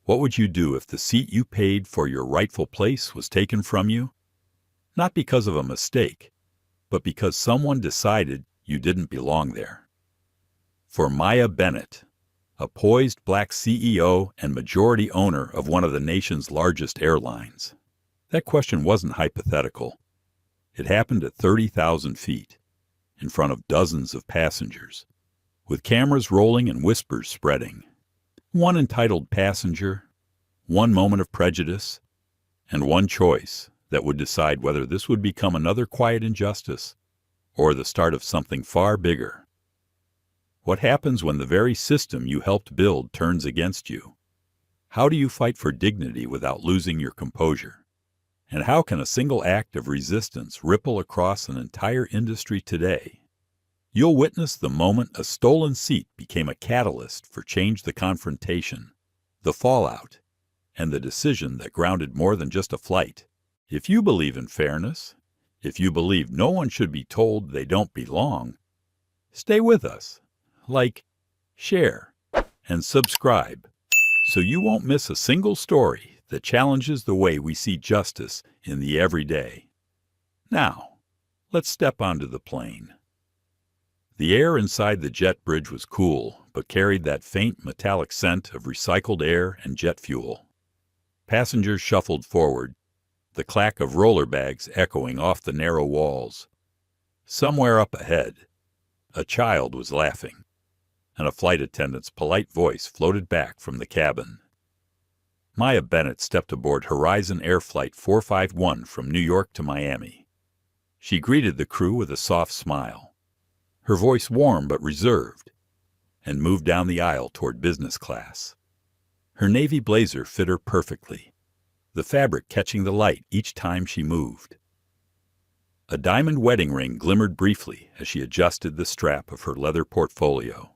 What would you do if the seat you paid for your rightful place was taken from you? Not because of a mistake, but because someone decided you didn't belong there. For Maya Bennett, a poised black CEO and majority owner of one of the nation's largest airlines, that question wasn't hypothetical. It happened at 30,000 feet, in front of dozens of passengers, with cameras rolling and whispers spreading. One entitled passenger, one moment of prejudice, and one choice that would decide whether this would become another quiet injustice or the start of something far bigger. What happens when the very system you helped build turns against you? How do you fight for dignity without losing your composure? And how can a single act of resistance ripple across an entire industry today? You'll witness the moment a stolen seat became a catalyst for change, the confrontation, the fallout, and the decision that grounded more than just a flight. If you believe in fairness, if you believe no one should be told they don't belong, stay with us. Like, share, and subscribe so you won't miss a single story that challenges the way we see justice in the everyday. Now, let's step onto the plane. The air inside the jet bridge was cool, but carried that faint metallic scent of recycled air and jet fuel. Passengers shuffled forward, the clack of roller bags echoing off the narrow walls. Somewhere up ahead, a child was laughing, and a flight attendant's polite voice floated back from the cabin. Maya Bennett stepped aboard Horizon Air Flight 451 from New York to Miami. She greeted the crew with a soft smile, her voice warm but reserved, and moved down the aisle toward business class. Her navy blazer fit her perfectly, the fabric catching the light each time she moved. A diamond wedding ring glimmered briefly as she adjusted the strap of her leather portfolio.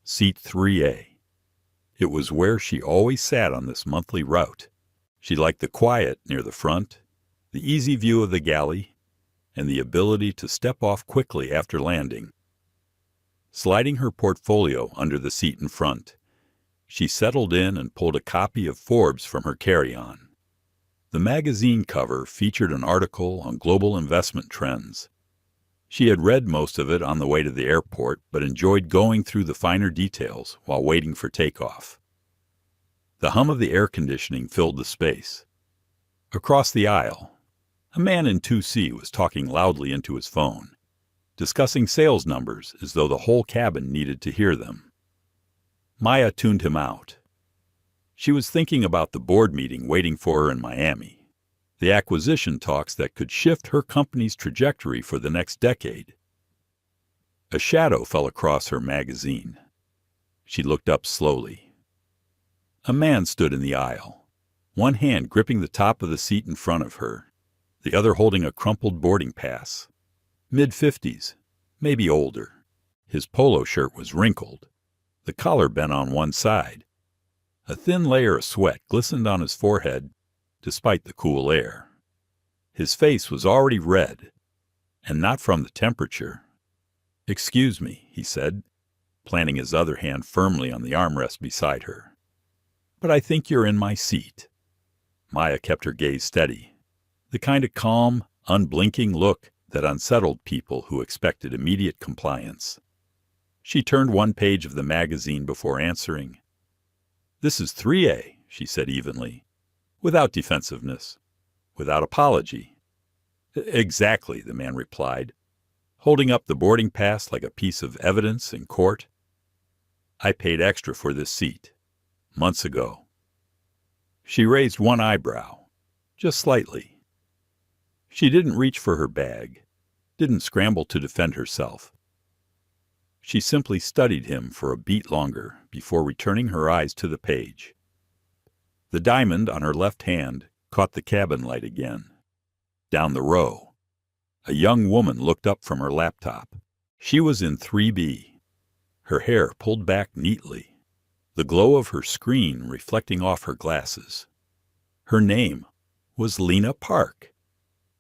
Seat 3A. It was where she always sat on this monthly route. She liked the quiet near the front, the easy view of the galley, and the ability to step off quickly after landing. Sliding her portfolio under the seat in front, she settled in and pulled a copy of Forbes from her carry-on. The magazine cover featured an article on global investment trends. She had read most of it on the way to the airport, but enjoyed going through the finer details while waiting for takeoff. The hum of the air conditioning filled the space. Across the aisle, a man in 2C was talking loudly into his phone, discussing sales numbers as though the whole cabin needed to hear them. Maya tuned him out. She was thinking about the board meeting waiting for her in Miami, the acquisition talks that could shift her company's trajectory for the next decade. A shadow fell across her magazine. She looked up slowly. A man stood in the aisle, one hand gripping the top of the seat in front of her, the other holding a crumpled boarding pass. Mid-50s, maybe older. His polo shirt was wrinkled, the collar bent on one side. A thin layer of sweat glistened on his forehead despite the cool air. His face was already red, and not from the temperature. "Excuse me," he said, planting his other hand firmly on the armrest beside her. "But I think you're in my seat." Maya kept her gaze steady, the kind of calm, unblinking look that unsettled people who expected immediate compliance. She turned one page of the magazine before answering. "This is 3A," she said evenly, without defensiveness, without apology. "Exactly," the man replied, holding up the boarding pass like a piece of evidence in court. "I paid extra for this seat, months ago." She raised one eyebrow, just slightly. She didn't reach for her bag, didn't scramble to defend herself. She simply studied him for a beat longer before returning her eyes to the page. The diamond on her left hand caught the cabin light again. Down the row, a young woman looked up from her laptop. She was in 3B, her hair pulled back neatly, the glow of her screen reflecting off her glasses. Her name was Lena Park,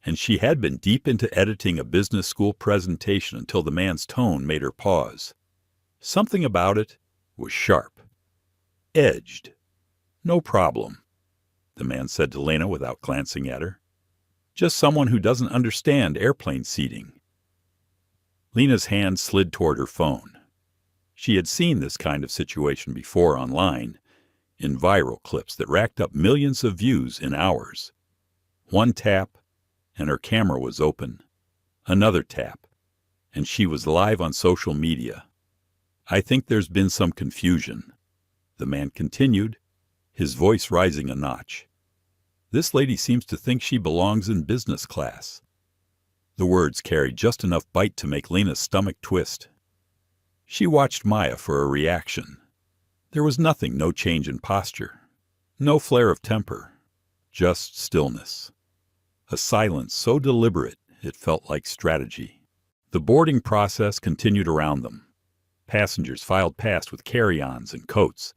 and she had been deep into editing a business school presentation until the man's tone made her pause. Something about it was sharp, edged, No problem, the man said to Lena without glancing at her. Just someone who doesn't understand airplane seating. Lena's hand slid toward her phone. She had seen this kind of situation before online, in viral clips that racked up millions of views in hours. One tap, and her camera was open. Another tap, and she was live on social media. I think there's been some confusion, the man continued, his voice rising a notch. This lady seems to think she belongs in business class. The words carried just enough bite to make Lena's stomach twist. She watched Maya for a reaction. There was nothing, no change in posture, no flare of temper, just stillness. A silence so deliberate it felt like strategy. The boarding process continued around them. Passengers filed past with carry-ons and coats,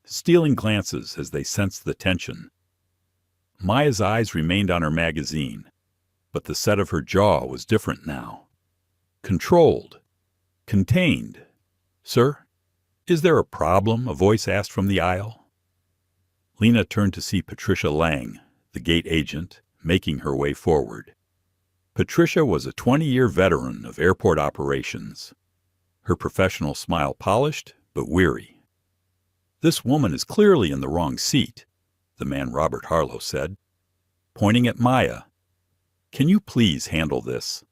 stealing glances as they sensed the tension. Maya's eyes remained on her magazine, but the set of her jaw was different now. Controlled. Contained. "Sir, is there a problem?" a voice asked from the aisle. Lena turned to see Patricia Lang, the gate agent, making her way forward. Patricia was a 20-year veteran of airport operations, her professional smile polished but weary. "This woman is clearly in the wrong seat," the man Robert Harlow said, pointing at Maya. "Can you please handle this?"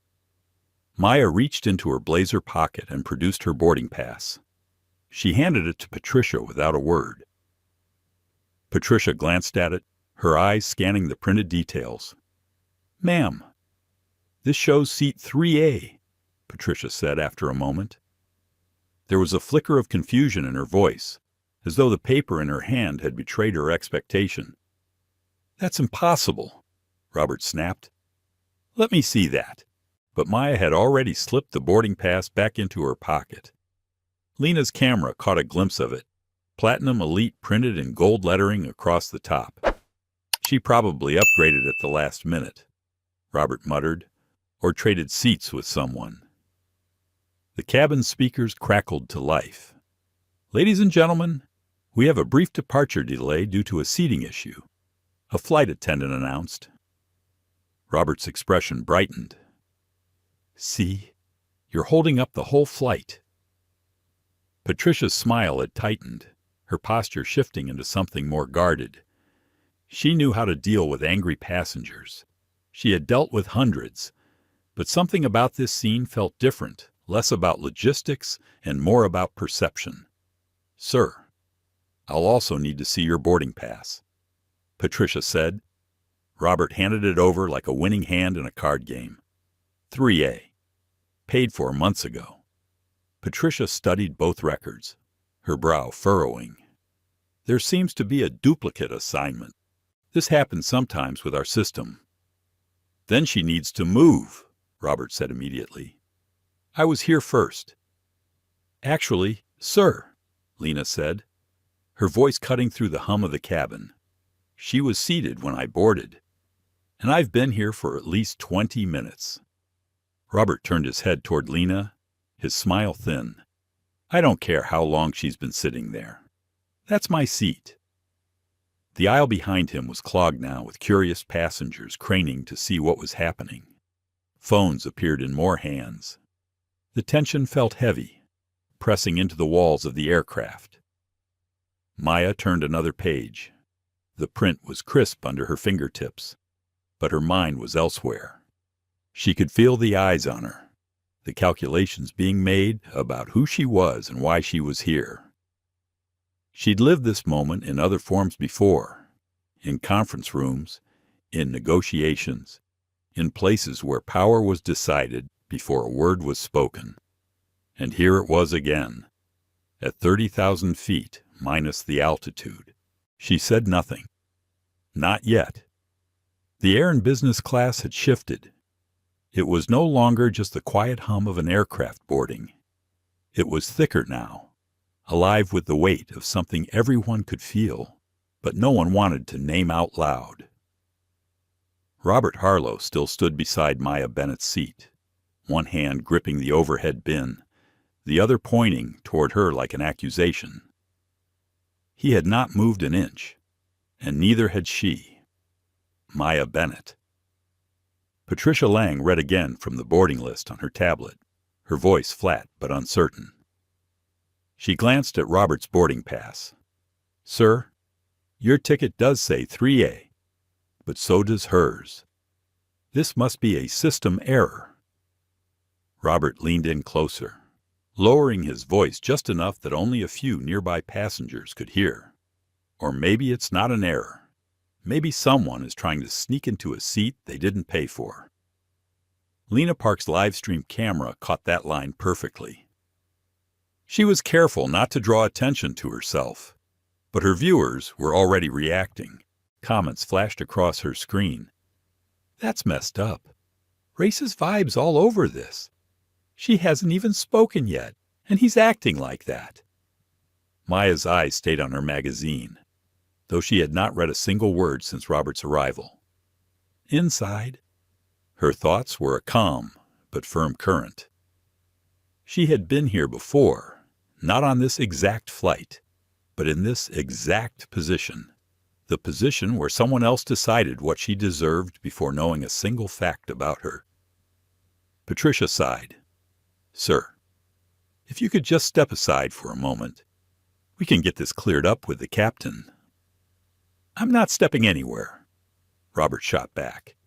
Maya reached into her blazer pocket and produced her boarding pass. She handed it to Patricia without a word. Patricia glanced at it, her eyes scanning the printed details. "Ma'am, this shows seat 3A, Patricia said after a moment. There was a flicker of confusion in her voice, as though the paper in her hand had betrayed her expectation. "That's impossible," Robert snapped. "Let me see that." But Maya had already slipped the boarding pass back into her pocket. Lena's camera caught a glimpse of it, Platinum Elite printed in gold lettering across the top. "She probably upgraded at the last minute," Robert muttered, "or traded seats with someone." The cabin speakers crackled to life. "Ladies and gentlemen, we have a brief departure delay due to a seating issue," a flight attendant announced. Robert's expression brightened. "See, you're holding up the whole flight." Patricia's smile had tightened, her posture shifting into something more guarded. She knew how to deal with angry passengers. She had dealt with hundreds, but something about this scene felt different, less about logistics and more about perception. "Sir, I'll also need to see your boarding pass," Patricia said. Robert handed it over like a winning hand in a card game. 3A. Paid for months ago. Patricia studied both records, her brow furrowing. "There seems to be a duplicate assignment. This happens sometimes with our system." "Then she needs to move," Robert said immediately. "I was here first." "Actually, sir," Lena said, her voice cutting through the hum of the cabin. "She was seated when I boarded, and I've been here for at least 20 minutes. Robert turned his head toward Lena, his smile thin. "I don't care how long she's been sitting there. That's my seat." The aisle behind him was clogged now with curious passengers craning to see what was happening. Phones appeared in more hands. The tension felt heavy, pressing into the walls of the aircraft. Maya turned another page. The print was crisp under her fingertips, but her mind was elsewhere. She could feel the eyes on her, the calculations being made about who she was and why she was here. She'd lived this moment in other forms before, in conference rooms, in negotiations, in places where power was decided before a word was spoken. And here it was again, at 30,000 feet minus the altitude. She said nothing. Not yet. The air in business class had shifted. It was no longer just the quiet hum of an aircraft boarding. It was thicker now, alive with the weight of something everyone could feel, but no one wanted to name out loud. Robert Harlow still stood beside Maya Bennett's seat, one hand gripping the overhead bin, the other pointing toward her like an accusation. He had not moved an inch, and neither had she. Maya Bennett. Patricia Lang read again from the boarding list on her tablet, her voice flat but uncertain. She glanced at Robert's boarding pass. "Sir, your ticket does say 3A, but so does hers. This must be a system error." Robert leaned in closer, lowering his voice just enough that only a few nearby passengers could hear. "Or maybe it's not an error. Maybe someone is trying to sneak into a seat they didn't pay for." Lena Park's live stream camera caught that line perfectly. She was careful not to draw attention to herself, but her viewers were already reacting. Comments flashed across her screen. "That's messed up. Racist vibes all over this. She hasn't even spoken yet, and he's acting like that." Maya's eyes stayed on her magazine, though she had not read a single word since Robert's arrival. Inside, her thoughts were a calm but firm current. She had been here before, not on this exact flight, but in this exact position, the position where someone else decided what she deserved before knowing a single fact about her. Patricia sighed. "Sir, if you could just step aside for a moment, we can get this cleared up with the captain." "I'm not stepping anywhere," Robert shot back.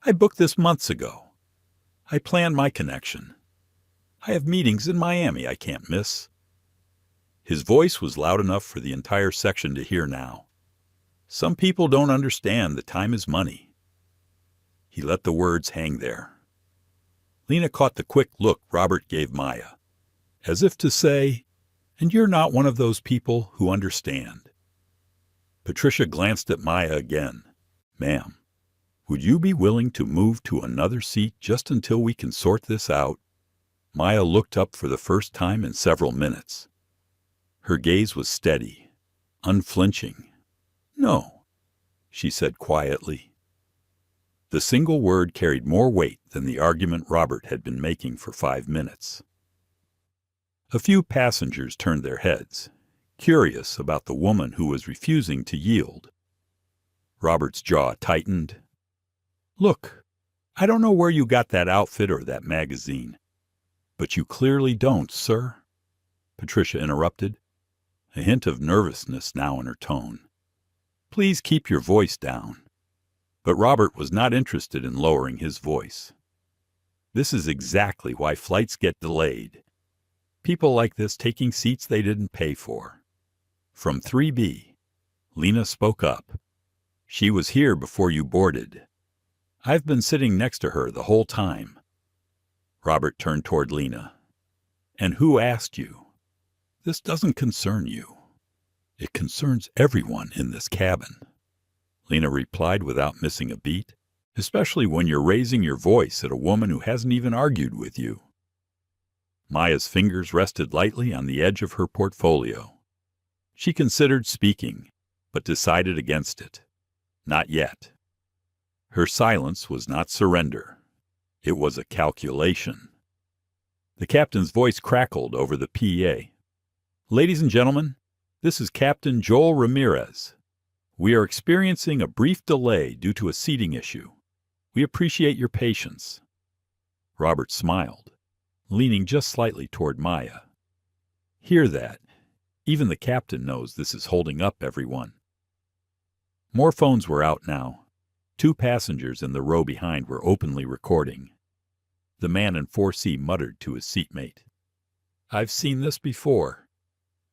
"I booked this months ago. I planned my connection. I have meetings in Miami I can't miss." His voice was loud enough for the entire section to hear now. "Some people don't understand that time is money." He let the words hang there. Lena caught the quick look Robert gave Maya, as if to say, "And you're not one of those people who understand." Patricia glanced at Maya again. "Ma'am, would you be willing to move to another seat just until we can sort this out?" Maya looked up for the first time in several minutes. Her gaze was steady, unflinching. "No," she said quietly. The single word carried more weight than the argument Robert had been making for 5 minutes. A few passengers turned their heads, curious about the woman who was refusing to yield. Robert's jaw tightened. "Look, I don't know where you got that outfit or that magazine, but you clearly don't, sir," Patricia interrupted, a hint of nervousness now in her tone. "Please keep your voice down." But Robert was not interested in lowering his voice. This is exactly why flights get delayed. People like this taking seats they didn't pay for. From 3B, Lena spoke up. "She was here before you boarded. I've been sitting next to her the whole time." Robert turned toward Lena. "And who asked you? This doesn't concern you. It concerns everyone in this cabin," Lena replied without missing a beat, "especially when you're raising your voice at a woman who hasn't even argued with you." Maya's fingers rested lightly on the edge of her portfolio. She considered speaking, but decided against it. Not yet. Her silence was not surrender. It was a calculation. The captain's voice crackled over the PA. "Ladies and gentlemen, this is Captain Joel Ramirez. We are experiencing a brief delay due to a seating issue. We appreciate your patience." Robert smiled, leaning just slightly toward Maya. "Hear that? Even the captain knows this is holding up everyone." More phones were out now. 2 passengers in the row behind were openly recording. The man in 4C muttered to his seatmate, "I've seen this before.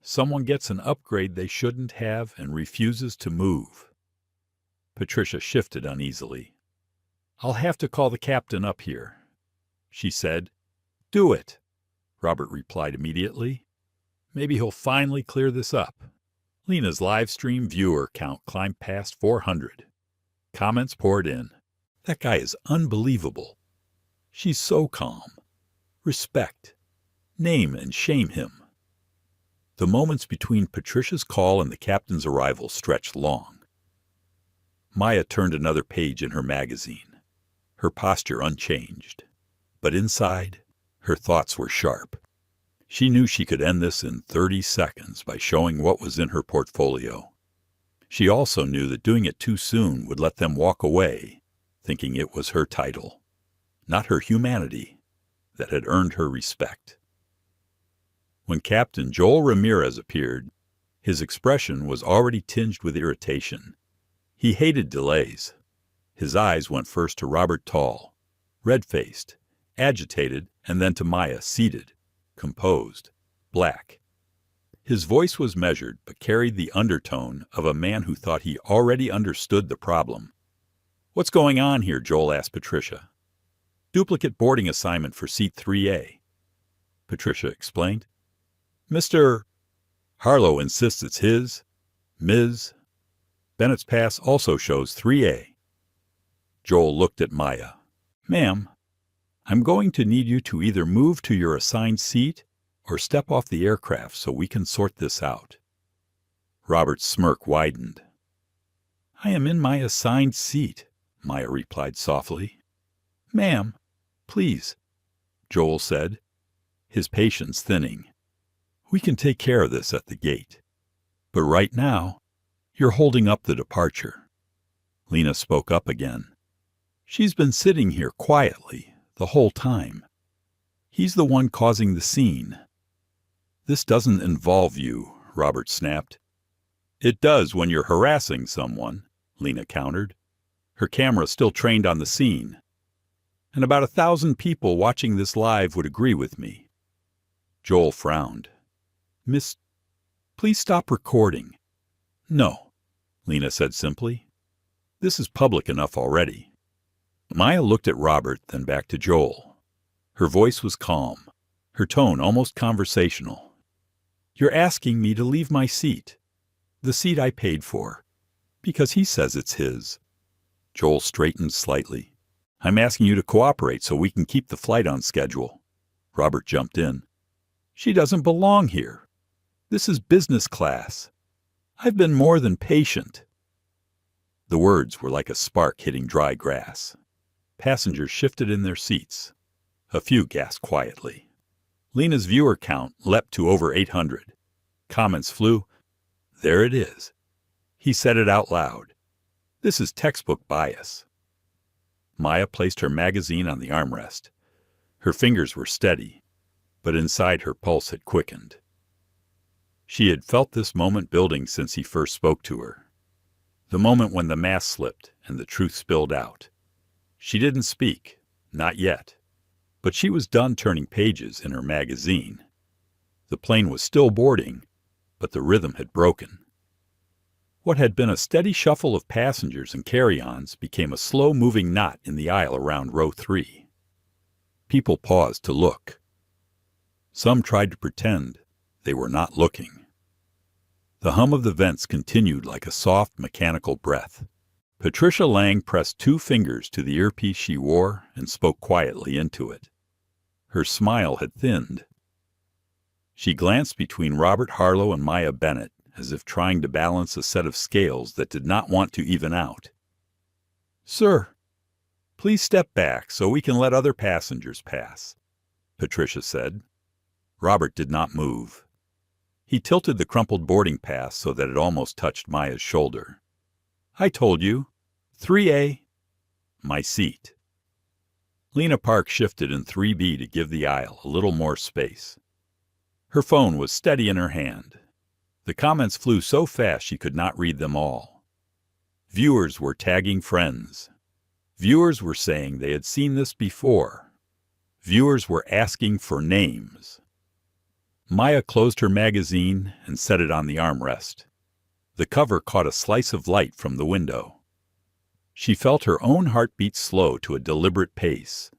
Someone gets an upgrade they shouldn't have and refuses to move." Patricia shifted uneasily. "I'll have to call the captain up here," she said. "Do it," Robert replied immediately. "Maybe he'll finally clear this up." Lena's live stream viewer count climbed past 400. Comments poured in. "That guy is unbelievable. She's so calm. Respect. Name and shame him." The moments between Patricia's call and the captain's arrival stretched long. Maya turned another page in her magazine, her posture unchanged. But inside, her thoughts were sharp. She knew she could end this in 30 seconds by showing what was in her portfolio. She also knew that doing it too soon would let them walk away, thinking it was her title, not her humanity, that had earned her respect. When Captain Joel Ramirez appeared, his expression was already tinged with irritation. He hated delays. His eyes went first to Robert Tall, red-faced, agitated, and then to Maya, seated, composed, black. His voice was measured, but carried the undertone of a man who thought he already understood the problem. "What's going on here?" Joel asked Patricia. "Duplicate boarding assignment for seat 3A. Patricia explained. "Mr. Harlow insists it's his. Ms. Bennett's pass also shows 3A. Joel looked at Maya. "Ma'am, I'm going to need you to either move to your assigned seat or step off the aircraft so we can sort this out." Robert's smirk widened. "I am in my assigned seat," Maya replied softly. "Ma'am, please," Joel said, his patience thinning. "We can take care of this at the gate. But right now, you're holding up the departure." Lena spoke up again. "She's been sitting here quietly the whole time. He's the one causing the scene." "This doesn't involve you," Robert snapped. "It does when you're harassing someone," Lena countered. Her camera still trained on the scene. "And about 1,000 people watching this live would agree with me." Joel frowned. "Miss, please stop recording." "No," Lena said simply. "This is public enough already." Maya looked at Robert, then back to Joel. Her voice was calm, her tone almost conversational. "You're asking me to leave my seat, the seat I paid for, because he says it's his." Joel straightened slightly. "I'm asking you to cooperate so we can keep the flight on schedule." Robert jumped in. "She doesn't belong here. This is business class. I've been more than patient." The words were like a spark hitting dry grass. Passengers shifted in their seats. A few gasped quietly. Lena's viewer count leapt to over 800. Comments flew. "There it is." He said it out loud. "This is textbook bias." Maya placed her magazine on the armrest. Her fingers were steady, but inside her pulse had quickened. She had felt this moment building since he first spoke to her. The moment when the mask slipped and the truth spilled out. She didn't speak, not yet, but she was done turning pages in her magazine. The plane was still boarding, but the rhythm had broken. What had been a steady shuffle of passengers and carry-ons became a slow-moving knot in the aisle around row 3. People paused to look. Some tried to pretend they were not looking. The hum of the vents continued like a soft, mechanical breath. Patricia Lang pressed 2 fingers to the earpiece she wore and spoke quietly into it. Her smile had thinned. She glanced between Robert Harlow and Maya Bennett, as if trying to balance a set of scales that did not want to even out. "Sir, please step back so we can let other passengers pass," Patricia said. Robert did not move. He tilted the crumpled boarding pass so that it almost touched Maya's shoulder. "I told you. 3A. My seat." Lena Park shifted in 3B to give the aisle a little more space. Her phone was steady in her hand. The comments flew so fast she could not read them all. Viewers were tagging friends. Viewers were saying they had seen this before. Viewers were asking for names. Maya closed her magazine and set it on the armrest. The cover caught a slice of light from the window. She felt her own heartbeat slow to a deliberate pace.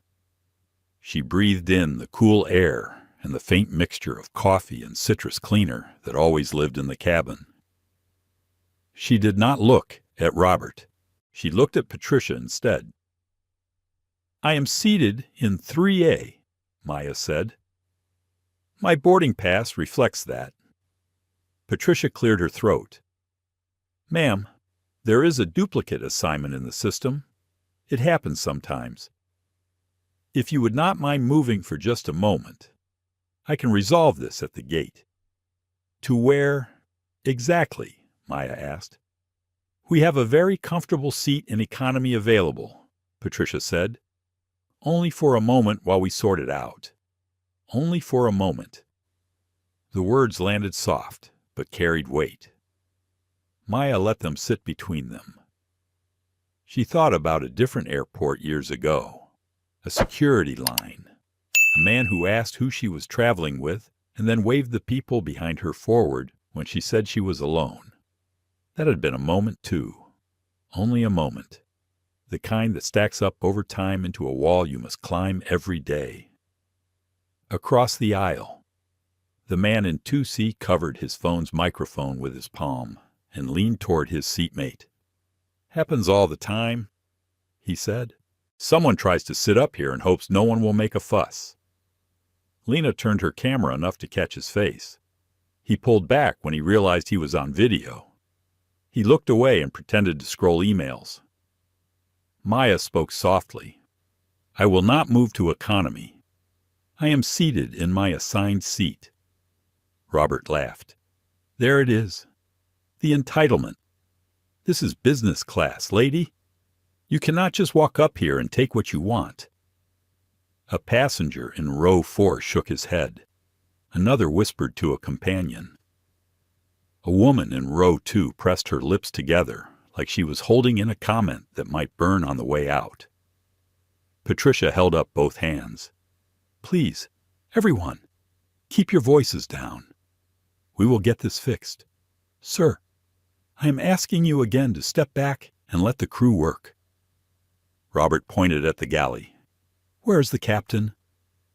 She breathed in the cool air and the faint mixture of coffee and citrus cleaner that always lived in the cabin. She did not look at Robert. She looked at Patricia instead. "I am seated in 3A, Maya said. "My boarding pass reflects that." Patricia cleared her throat. "Ma'am, there is a duplicate assignment in the system. It happens sometimes. If you would not mind moving for just a moment, I can resolve this at the gate." "To where exactly?" Maya asked. We have a very comfortable seat in economy available, Patricia said. Only for a moment while we sort it out. Only for a moment. The words landed soft, but carried weight. Maya let them sit between them. She thought about a different airport years ago. A security line. A man who asked who she was traveling with and then waved the people behind her forward when she said she was alone. That had been a moment, too. Only a moment. The kind that stacks up over time into a wall you must climb every day. Across the aisle. The man in 2C covered his phone's microphone with his palm and leaned toward his seatmate. Happens all the time, he said. Someone tries to sit up here and hopes no one will make a fuss. Lena turned her camera enough to catch his face. He pulled back when he realized he was on video. He looked away and pretended to scroll emails. Maya spoke softly. I will not move to economy. I am seated in my assigned seat. Robert laughed. There it is. The entitlement. This is business class, lady. You cannot just walk up here and take what you want. A passenger in row 4 shook his head. Another whispered to a companion. A woman in row 2 pressed her lips together like she was holding in a comment that might burn on the way out. Patricia held up both hands. Please, everyone, keep your voices down. We will get this fixed. Sir, I am asking you again to step back and let the crew work. Robert pointed at the galley. Where is the captain?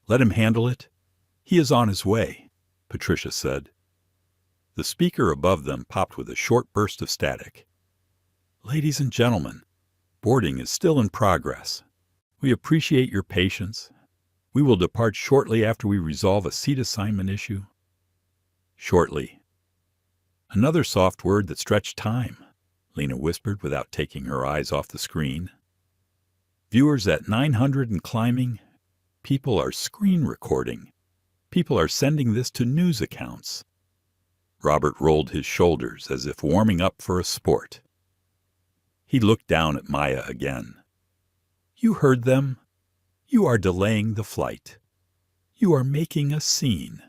Let him handle it. He is on his way, Patricia said. The speaker above them popped with a short burst of static. Ladies and gentlemen, boarding is still in progress. We appreciate your patience. We will depart shortly after we resolve a seat assignment issue. Shortly. Another soft word that stretched time, Lena whispered without taking her eyes off the screen. Viewers at 900 and climbing. People are screen recording. People are sending this to news accounts. Robert rolled his shoulders as if warming up for a sport. He looked down at Maya again. You heard them. You are delaying the flight. You are making a scene.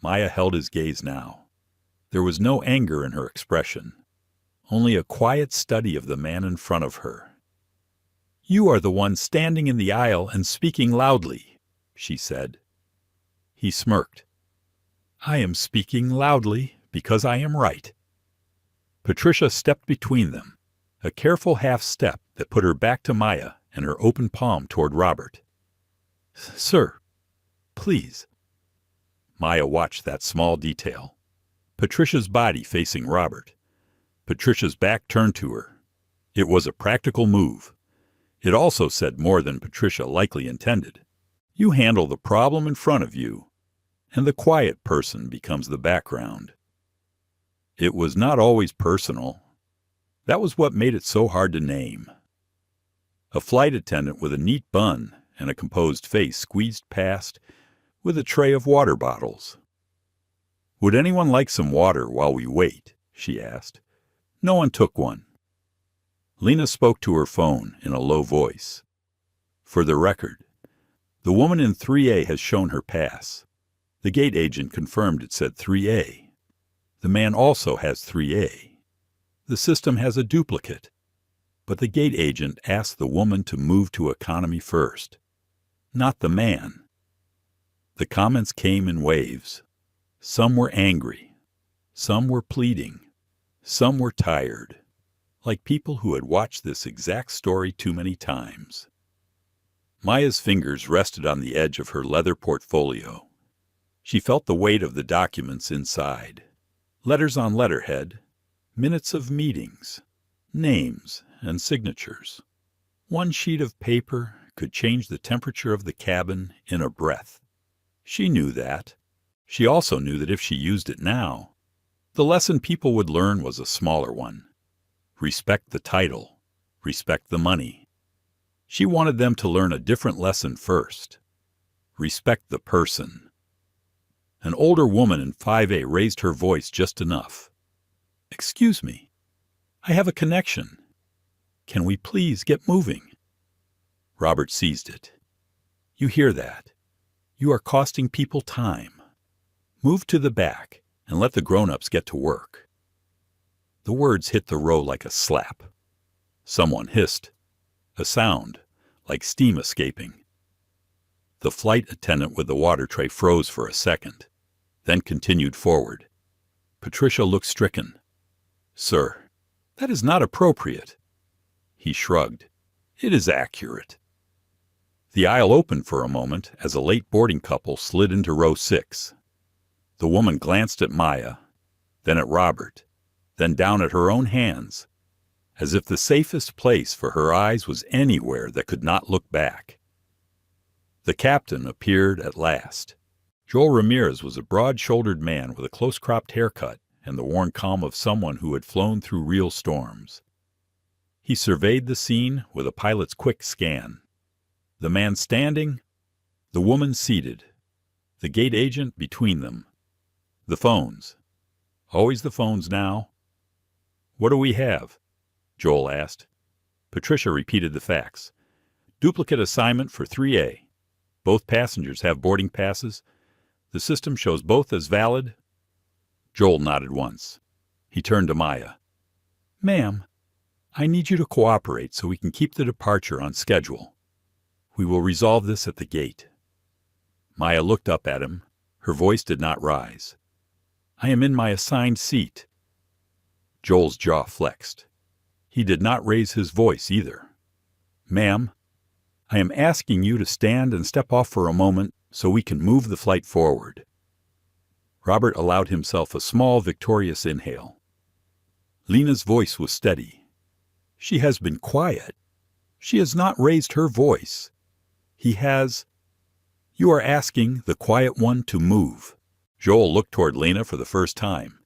Maya held his gaze now. There was no anger in her expression, only a quiet study of the man in front of her. You are the one standing in the aisle and speaking loudly, she said. He smirked. I am speaking loudly because I am right. Patricia stepped between them, a careful half step that put her back to Maya and her open palm toward Robert. Sir, please. Maya watched that small detail. Patricia's body facing Robert. Patricia's back turned to her. It was a practical move. It also said more than Patricia likely intended. You handle the problem in front of you, and the quiet person becomes the background. It was not always personal. That was what made it so hard to name. A flight attendant with a neat bun and a composed face squeezed past with a tray of water bottles. Would anyone like some water while we wait? She asked. No one took one. Lena spoke to her phone in a low voice. For the record, the woman in 3A has shown her pass. The gate agent confirmed it said 3A. The man also has 3A. The system has a duplicate. But the gate agent asked the woman to move to economy first, not the man. The comments came in waves. Some were angry. Some were pleading. Some were tired, like people who had watched this exact story too many times. Maya's fingers rested on the edge of her leather portfolio. She felt the weight of the documents inside. Letters on letterhead, minutes of meetings, names and signatures. One sheet of paper could change the temperature of the cabin in a breath. She knew that. She also knew that if she used it now, the lesson people would learn was a smaller one. Respect the title. Respect the money. She wanted them to learn a different lesson first. Respect the person. An older woman in 5A raised her voice just enough. Excuse me. I have a connection. Can we please get moving? Robert seized it. You hear that? You are costing people time. Move to the back and let the grown-ups get to work. The words hit the row like a slap. Someone hissed. A sound, like steam escaping. The flight attendant with the water tray froze for a second, then continued forward. Patricia looked stricken. Sir, that is not appropriate. He shrugged. It is accurate. The aisle opened for a moment as a late boarding couple slid into row 6. The woman glanced at Maya, then at Robert, then down at her own hands, as if the safest place for her eyes was anywhere that could not look back. The captain appeared at last. Joel Ramirez was a broad-shouldered man with a close-cropped haircut and the worn calm of someone who had flown through real storms. He surveyed the scene with a pilot's quick scan. The man standing, the woman seated, the gate agent between them. The phones. Always the phones now. What do we have? Joel asked. Patricia repeated the facts. Duplicate assignment for 3A. Both passengers have boarding passes. The system shows both as valid. Joel nodded once. He turned to Maya. Ma'am, I need you to cooperate so we can keep the departure on schedule. We will resolve this at the gate. Maya looked up at him. Her voice did not rise. I am in my assigned seat. Joel's jaw flexed. He did not raise his voice either. Ma'am, I am asking you to stand and step off for a moment so we can move the flight forward. Robert allowed himself a small, victorious inhale. Lena's voice was steady. She has been quiet. She has not raised her voice. He has. You are asking the quiet one to move. Joel looked toward Lena for the first time.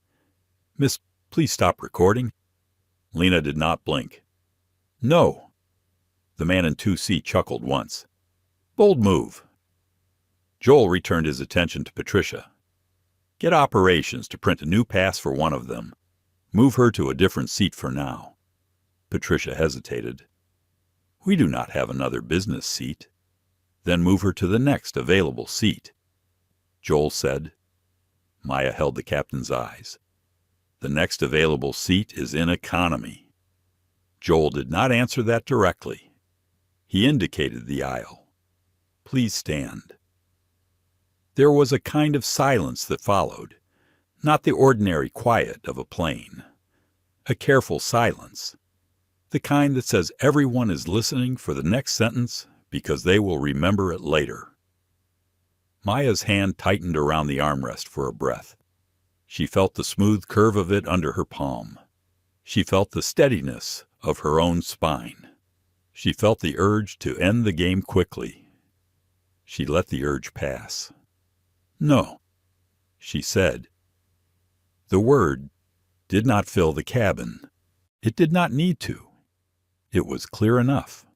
Miss, please stop recording. Lena did not blink. No. The man in 2C chuckled once. Bold move. Joel returned his attention to Patricia. Get operations to print a new pass for one of them. Move her to a different seat for now. Patricia hesitated. We do not have another business seat. Then move her to the next available seat. Joel said. Maya held the captain's eyes. The next available seat is in economy. Joel did not answer that directly. He indicated the aisle. Please stand. There was a kind of silence that followed, not the ordinary quiet of a plane. A careful silence, the kind that says everyone is listening for the next sentence because they will remember it later. Maya's hand tightened around the armrest for a breath. She felt the smooth curve of it under her palm. She felt the steadiness of her own spine. She felt the urge to end the game quickly. She let the urge pass. No, she said. The word did not fill the cabin. It did not need to. It was clear enough.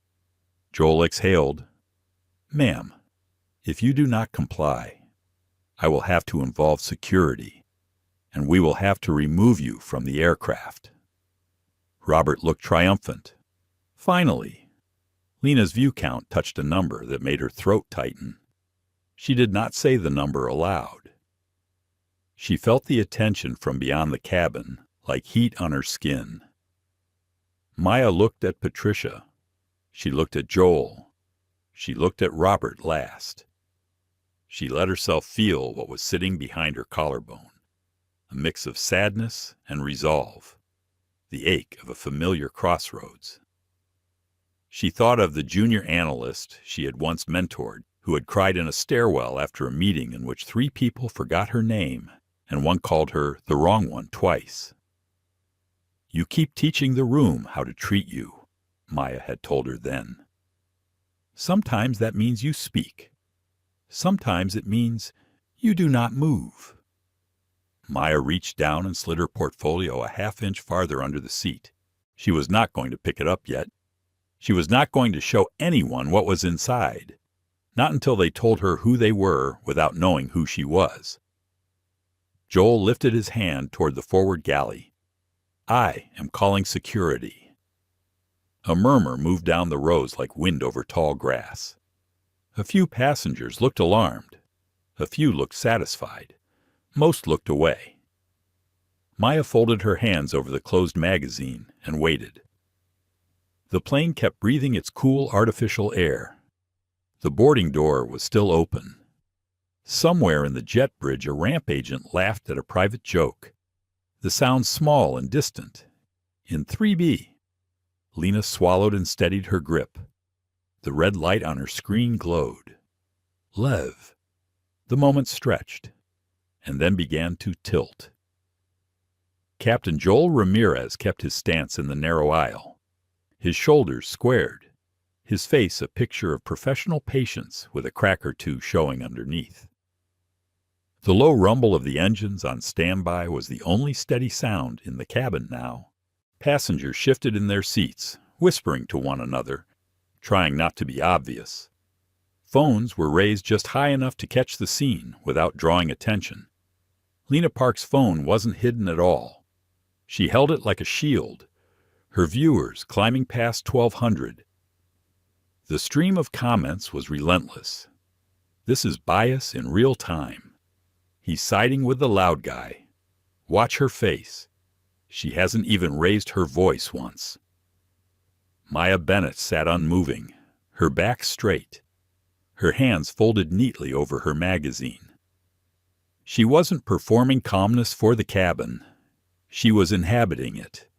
Joel exhaled. Ma'am, if you do not comply, I will have to involve security, and we will have to remove you from the aircraft. Robert looked triumphant. Finally, Lena's view count touched a number that made her throat tighten. She did not say the number aloud. She felt the attention from beyond the cabin, like heat on her skin. Maya looked at Patricia. She looked at Joel. She looked at Robert last. She let herself feel what was sitting behind her collarbone, a mix of sadness and resolve, the ache of a familiar crossroads. She thought of the junior analyst she had once mentored, who had cried in a stairwell after a meeting in which 3 people forgot her name, and one called her the wrong one twice. You keep teaching the room how to treat you, Maya had told her then. Sometimes that means you speak. Sometimes it means you do not move. Maya reached down and slid her portfolio a half-inch farther under the seat. She was not going to pick it up yet. She was not going to show anyone what was inside, not until they told her who they were without knowing who she was. Joel lifted his hand toward the forward galley. I am calling security." A murmur moved down the rows like wind over tall grass. A few passengers looked alarmed. A few looked satisfied. Most looked away. Maya folded her hands over the closed magazine and waited. The plane kept breathing its cool artificial air. The boarding door was still open. Somewhere in the jet bridge, a ramp agent laughed at a private joke. The sound small and distant. In 3B. Lena swallowed and steadied her grip. The red light on her screen glowed. Lev. The moment stretched, and then began to tilt. Captain Joel Ramirez kept his stance in the narrow aisle. His shoulders squared, his face a picture of professional patience with a crack or two showing underneath. The low rumble of the engines on standby was the only steady sound in the cabin now. Passengers shifted in their seats, whispering to one another, trying not to be obvious. Phones were raised just high enough to catch the scene without drawing attention. Lena Park's phone wasn't hidden at all. She held it like a shield, her viewers climbing past 1,200. The stream of comments was relentless. This is bias in real time. He's siding with the loud guy. Watch her face. She hasn't even raised her voice once. Maya Bennett sat unmoving, her back straight, her hands folded neatly over her magazine. She wasn't performing calmness for the cabin. She was inhabiting it,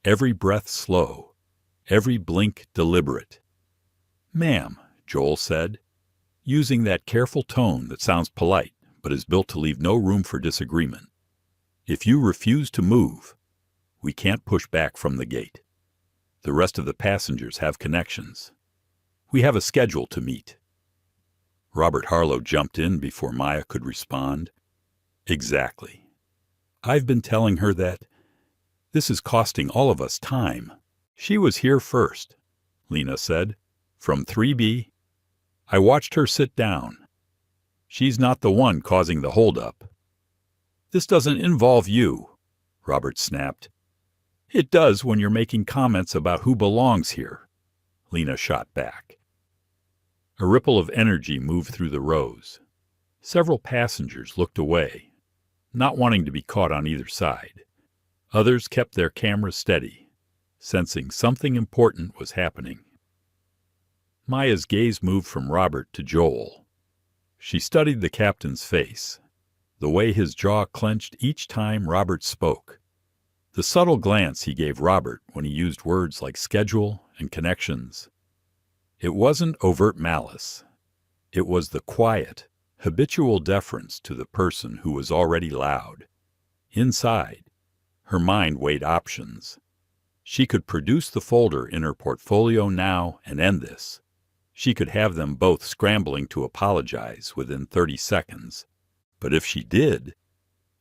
every breath slow, every blink deliberate. "Ma'am," Joel said, using that careful tone that sounds polite but is built to leave no room for disagreement. "If you refuse to move, we can't push back from the gate. The rest of the passengers have connections. We have a schedule to meet." Robert Harlow jumped in before Maya could respond. "Exactly. I've been telling her that. This is costing all of us time. She was here first," Lena said, "from 3B. I watched her sit down. She's not the one causing the holdup." "This doesn't involve you," Robert snapped. "It does when you're making comments about who belongs here," Lena shot back. A ripple of energy moved through the rows. Several passengers looked away, not wanting to be caught on either side. Others kept their cameras steady, sensing something important was happening. Maya's gaze moved from Robert to Joel. She studied the captain's face, the way his jaw clenched each time Robert spoke, the subtle glance he gave Robert when he used words like schedule and connections. It wasn't overt malice. It was the quiet, habitual deference to the person who was already loud. Inside, her mind weighed options. She could produce the folder in her portfolio now and end this. She could have them both scrambling to apologize within 30 seconds. But if she did,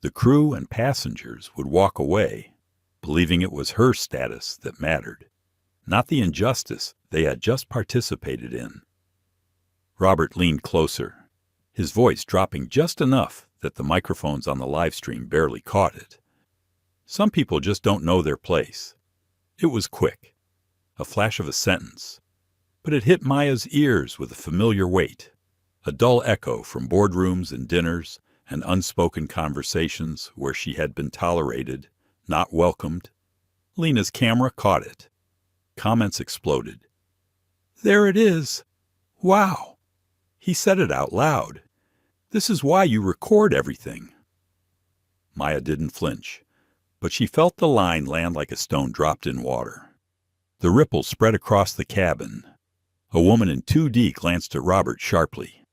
the crew and passengers would walk away, believing it was her status that mattered, not the injustice they had just participated in. Robert leaned closer, his voice dropping just enough that the microphones on the live stream barely caught it. "Some people just don't know their place." It was quick, a flash of a sentence, but it hit Maya's ears with a familiar weight, a dull echo from boardrooms and dinners and unspoken conversations where she had been tolerated, not welcomed. Lena's camera caught it. Comments exploded. "There it is. Wow. He said it out loud. This is why you record everything." Maya didn't flinch, but she felt the line land like a stone dropped in water. The ripple spread across the cabin. A woman in 2D glanced at Robert sharply.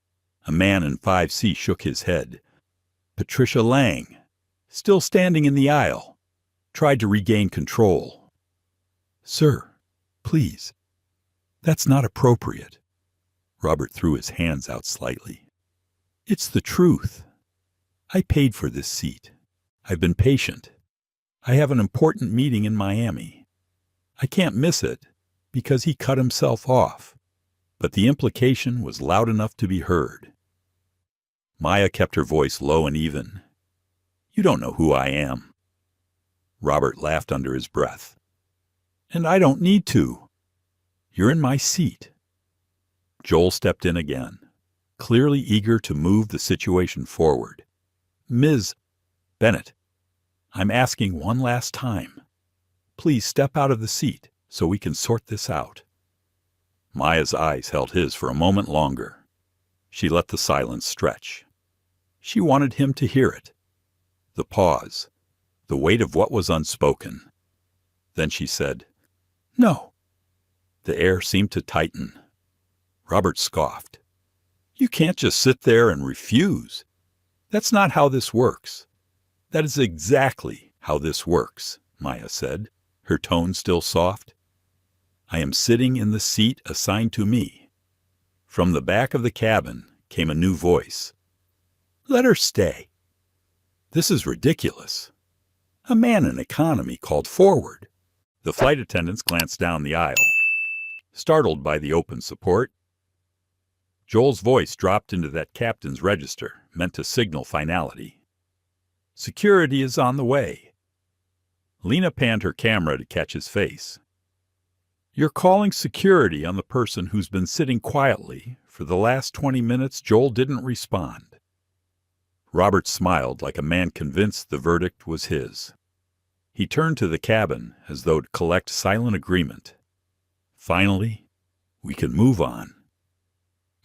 A man in 5C shook his head. Patricia Lang, still standing in the aisle, tried to regain control. "Sir, please. That's not appropriate." Robert threw his hands out slightly. "It's the truth. I paid for this seat. I've been patient. I have an important meeting in Miami. I can't miss it because he cut himself off." But the implication was loud enough to be heard. Maya kept her voice low and even. "You don't know who I am." Robert laughed under his breath. And I don't need to. You're in my seat. Joel stepped in again, clearly eager to move the situation forward. Ms. Bennett, I'm asking one last time. Please step out of the seat so we can sort this out. Maya's eyes held his for a moment longer. She let the silence stretch. She wanted him to hear it. The pause, the weight of what was unspoken. Then she said, No. The air seemed to tighten. Robert scoffed. You can't just sit there and refuse. That's not how this works. That is exactly how this works, Maya said, her tone still soft. I am sitting in the seat assigned to me. From the back of the cabin came a new voice. Let her stay. This is ridiculous. A man in economy called forward. The flight attendants glanced down the aisle, startled by the open support. Joel's voice dropped into that captain's register, meant to signal finality. Security is on the way. Lena panned her camera to catch his face. You're calling security on the person who's been sitting quietly. For the last 20 minutes, Joel didn't respond. Robert smiled like a man convinced the verdict was his. He turned to the cabin as though to collect silent agreement. Finally, we can move on.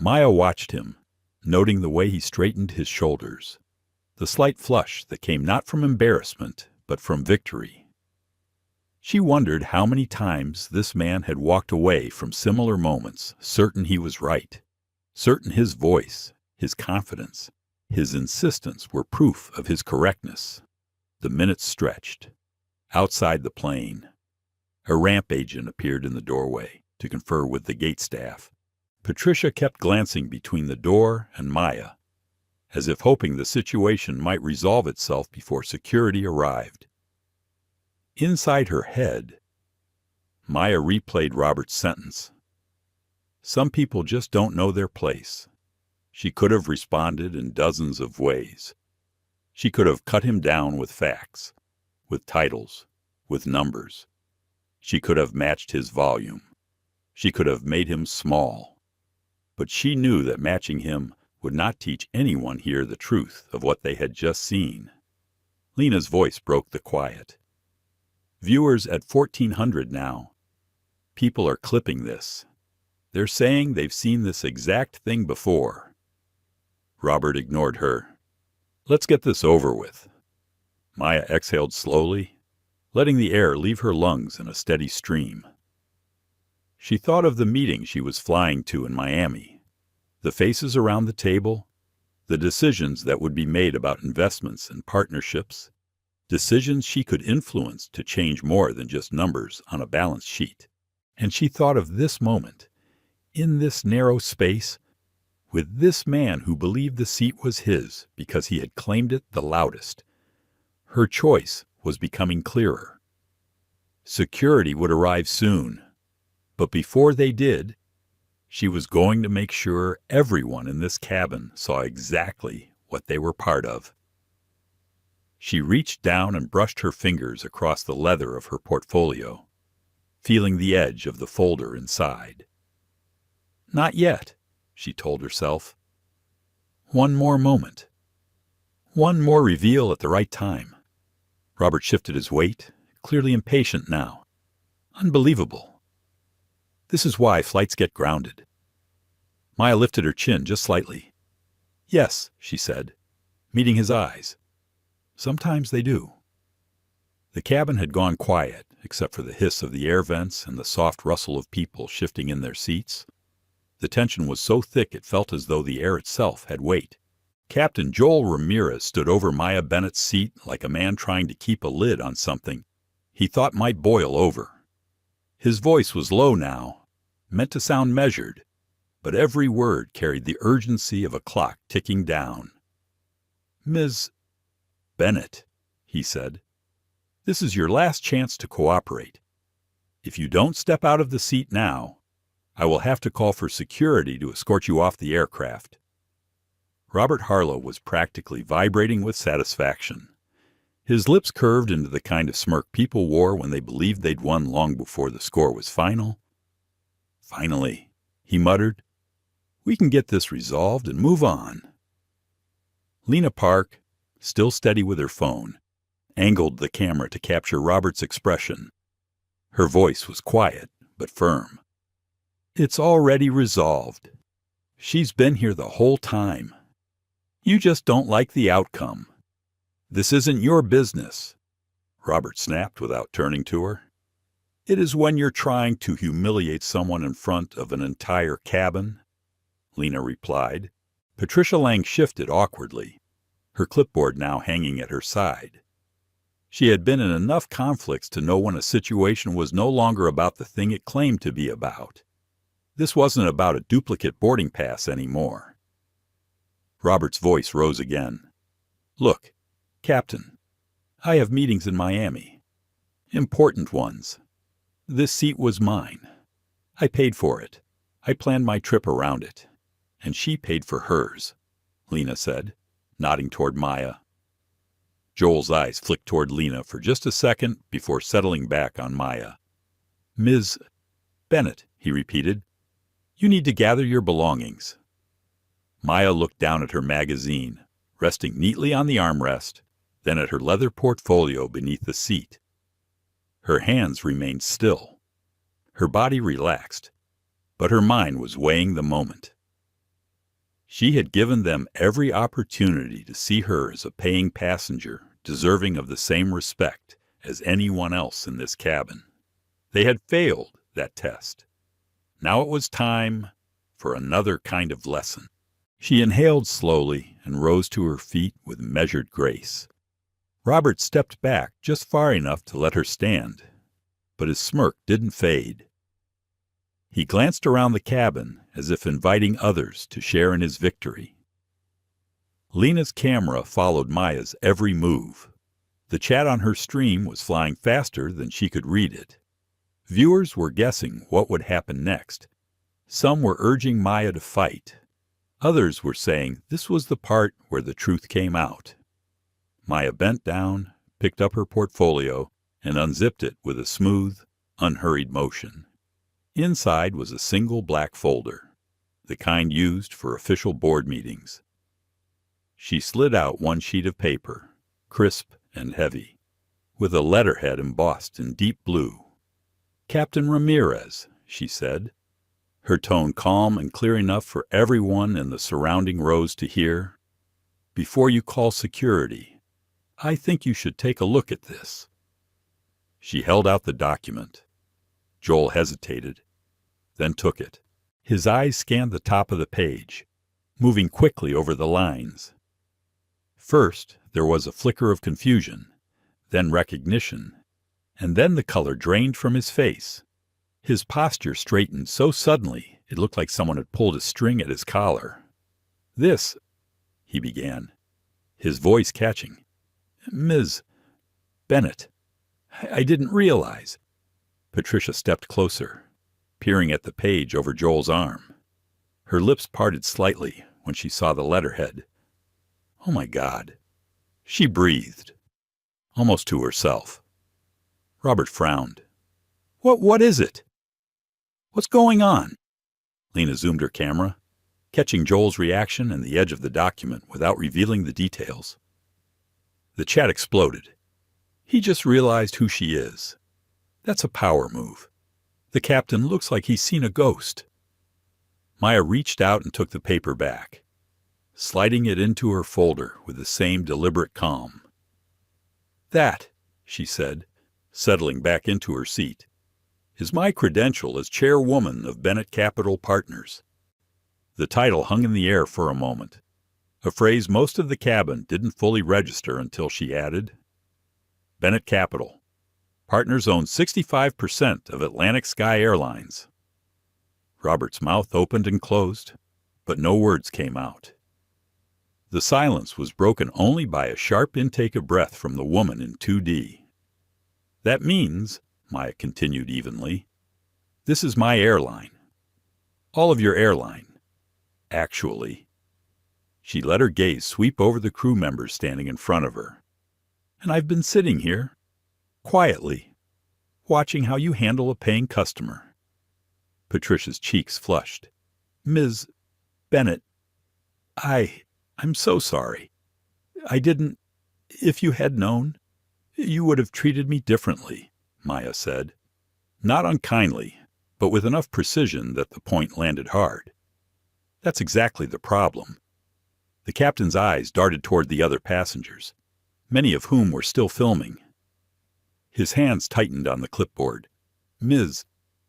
Maya watched him, noting the way he straightened his shoulders, the slight flush that came not from embarrassment, but from victory. She wondered how many times this man had walked away from similar moments, certain he was right, certain his voice, his confidence, his insistence were proof of his correctness. The minutes stretched. Outside the plane, a ramp agent appeared in the doorway to confer with the gate staff. Patricia kept glancing between the door and Maya, as if hoping the situation might resolve itself before security arrived. Inside her head, Maya replayed Robert's sentence. Some people just don't know their place. She could have responded in dozens of ways. She could have cut him down with facts, with titles, with numbers. She could have matched his volume. She could have made him small. But she knew that matching him would not teach anyone here the truth of what they had just seen. Lena's voice broke the quiet. Viewers at 1400 now. People are clipping this. They're saying they've seen this exact thing before. Robert ignored her. Let's get this over with. Maya exhaled slowly, letting the air leave her lungs in a steady stream. She thought of the meeting she was flying to in Miami, the faces around the table, the decisions that would be made about investments and partnerships, decisions she could influence to change more than just numbers on a balance sheet. And she thought of this moment, in this narrow space, with this man who believed the seat was his because he had claimed it the loudest. Her choice was becoming clearer. Security would arrive soon, but before they did, she was going to make sure everyone in this cabin saw exactly what they were part of. She reached down and brushed her fingers across the leather of her portfolio, feeling the edge of the folder inside. Not yet, she told herself. One more moment. One more reveal at the right time. Robert shifted his weight, clearly impatient now. Unbelievable. This is why flights get grounded. Maya lifted her chin just slightly. Yes, she said, meeting his eyes. Sometimes they do. The cabin had gone quiet, except for the hiss of the air vents and the soft rustle of people shifting in their seats. The tension was so thick it felt as though the air itself had weight. Captain Joel Ramirez stood over Maya Bennett's seat like a man trying to keep a lid on something he thought might boil over. His voice was low now, meant to sound measured, but every word carried the urgency of a clock ticking down. Ms. Bennett, he said, this is your last chance to cooperate. If you don't step out of the seat now, I will have to call for security to escort you off the aircraft. Robert Harlow was practically vibrating with satisfaction. His lips curved into the kind of smirk people wore when they believed they'd won long before the score was final. "Finally," he muttered, "we can get this resolved and move on." Lena Park, still steady with her phone, angled the camera to capture Robert's expression. Her voice was quiet but firm. "It's already resolved. She's been here the whole time. You just don't like the outcome. This isn't your business," Robert snapped without turning to her. "It is when you're trying to humiliate someone in front of an entire cabin," Lena replied. Patricia Lang shifted awkwardly, her clipboard now hanging at her side. She had been in enough conflicts to know when a situation was no longer about the thing it claimed to be about. This wasn't about a duplicate boarding pass anymore. Robert's voice rose again. "Look, Captain, I have meetings in Miami. Important ones. This seat was mine. I paid for it. I planned my trip around it. And she paid for hers," Lena said, nodding toward Maya. Joel's eyes flicked toward Lena for just a second before settling back on Maya. "Ms. Bennett," he repeated, "you need to gather your belongings." Maya looked down at her magazine, resting neatly on the armrest, then at her leather portfolio beneath the seat. Her hands remained still. Her body relaxed, but her mind was weighing the moment. She had given them every opportunity to see her as a paying passenger, deserving of the same respect as anyone else in this cabin. They had failed that test. Now it was time for another kind of lesson. She inhaled slowly and rose to her feet with measured grace. Robert stepped back just far enough to let her stand, but his smirk didn't fade. He glanced around the cabin as if inviting others to share in his victory. Lena's camera followed Maya's every move. The chat on her stream was flying faster than she could read it. Viewers were guessing what would happen next. Some were urging Maya to fight. Others were saying this was the part where the truth came out. Maya bent down, picked up her portfolio, and unzipped it with a smooth, unhurried motion. Inside was a single black folder, the kind used for official board meetings. She slid out one sheet of paper, crisp and heavy, with a letterhead embossed in deep blue. "Captain Ramirez," she said, her tone calm and clear enough for everyone in the surrounding rows to hear. "Before you call security, I think you should take a look at this." She held out the document. Joel hesitated, then took it. His eyes scanned the top of the page, moving quickly over the lines. First, there was a flicker of confusion, then recognition, and then the color drained from his face. His posture straightened so suddenly it looked like someone had pulled a string at his collar. "This," he began, his voice catching. "Ms. Bennett, I didn't realize." Patricia stepped closer, peering at the page over Joel's arm. Her lips parted slightly when she saw the letterhead. "Oh my God," she breathed, almost to herself. Robert frowned. What is it? What's going on?" Lena zoomed her camera, catching Joel's reaction and the edge of the document without revealing the details. The chat exploded. "He just realized who she is. That's a power move. The captain looks like he's seen a ghost." Maya reached out and took the paper back, sliding it into her folder with the same deliberate calm. "That," she said, settling back into her seat, "is my credential as chairwoman of Bennett Capital Partners." The title hung in the air for a moment, a phrase most of the cabin didn't fully register until she added, "Bennett Capital. Partners own 65% of Atlantic Sky Airlines." Robert's mouth opened and closed, but no words came out. The silence was broken only by a sharp intake of breath from the woman in 2D. "That means," Maya continued evenly, "this is my airline. All of your airline. Actually." She let her gaze sweep over the crew members standing in front of her. and I've been sitting here, quietly, watching how you handle a paying customer." Patricia's cheeks flushed. "Ms. Bennett, I'm so sorry. I didn't. If you had known, you would have treated me differently," Maya said. Not unkindly, but with enough precision that the point landed hard. That's exactly the problem. The captain's eyes darted toward the other passengers, many of whom were still filming. His hands tightened on the clipboard. "Ms.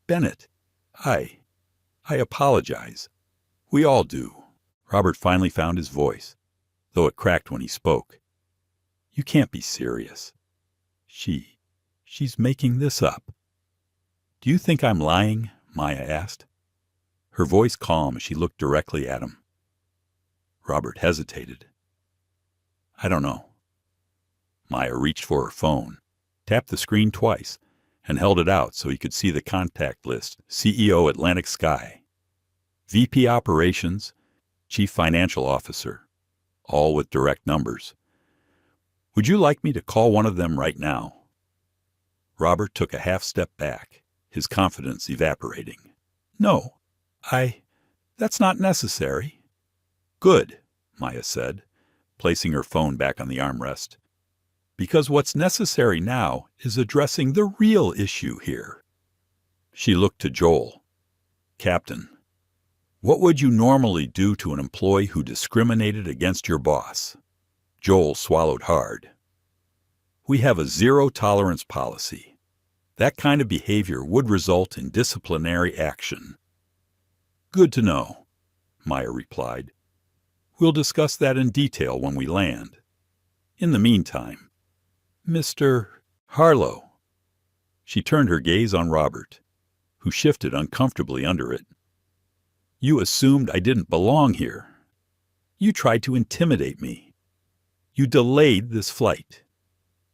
Bennett, I apologize. We all do." Robert finally found his voice, though it cracked when he spoke. "You can't be serious. She's making this up." "Do you think I'm lying?" Maya asked, her voice calm as she looked directly at him. Robert hesitated. "I don't know." Maya reached for her phone, tapped the screen twice, and held it out so he could see the contact list: CEO Atlantic Sky, VP Operations, Chief Financial Officer, all with direct numbers. "Would you like me to call one of them right now?" Robert took a half step back, his confidence evaporating. "No, that's not necessary." "Good," Maya said, placing her phone back on the armrest. "Because what's necessary now is addressing the real issue here." She looked to Joel. "Captain, what would you normally do to an employee who discriminated against your boss?" Joel swallowed hard. "We have a zero-tolerance policy. That kind of behavior would result in disciplinary action." "Good to know," Maya replied. "We'll discuss that in detail when we land. In the meantime, Mr. Harlow." She turned her gaze on Robert, who shifted uncomfortably under it. "You assumed I didn't belong here. You tried to intimidate me. You delayed this flight.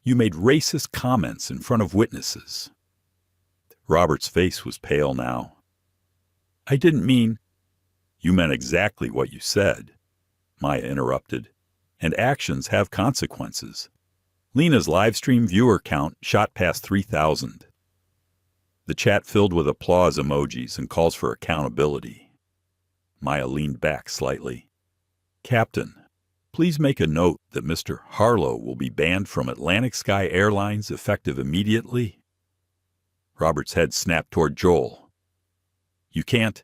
You made racist comments in front of witnesses." Robert's face was pale now. "I didn't mean—" "You meant exactly what you said," Maya interrupted, "and actions have consequences. Lena's livestream viewer count shot past 3,000. The chat filled with applause emojis and calls for accountability." Maya leaned back slightly. "Captain, please make a note that Mr. Harlow will be banned from Atlantic Sky Airlines effective immediately." Robert's head snapped toward Joel. "You can't—"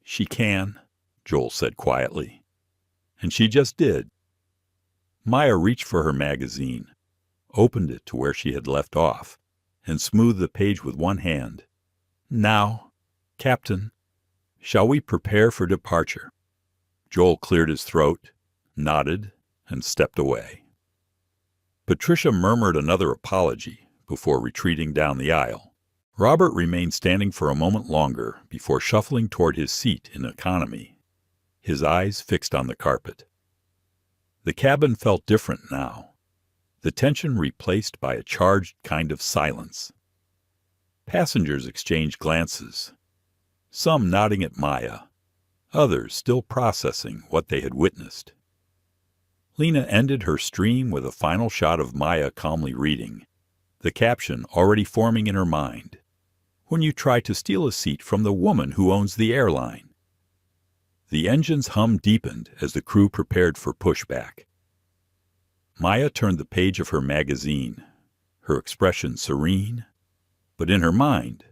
"She can," Joel said quietly. "And she just did." Maya reached for her magazine, opened it to where she had left off, and smoothed the page with one hand. "Now, Captain, shall we prepare for departure?" Joel cleared his throat, nodded, and stepped away. Patricia murmured another apology before retreating down the aisle. Robert remained standing for a moment longer before shuffling toward his seat in economy, his eyes fixed on the carpet. The cabin felt different now, the tension replaced by a charged kind of silence. Passengers exchanged glances, some nodding at Maya, others still processing what they had witnessed. Lena ended her stream with a final shot of Maya calmly reading, the caption already forming in her mind: "When you try to steal a seat from the woman who owns the airline." The engine's hum deepened as the crew prepared for pushback. Maya turned the page of her magazine, her expression serene, but in her mind,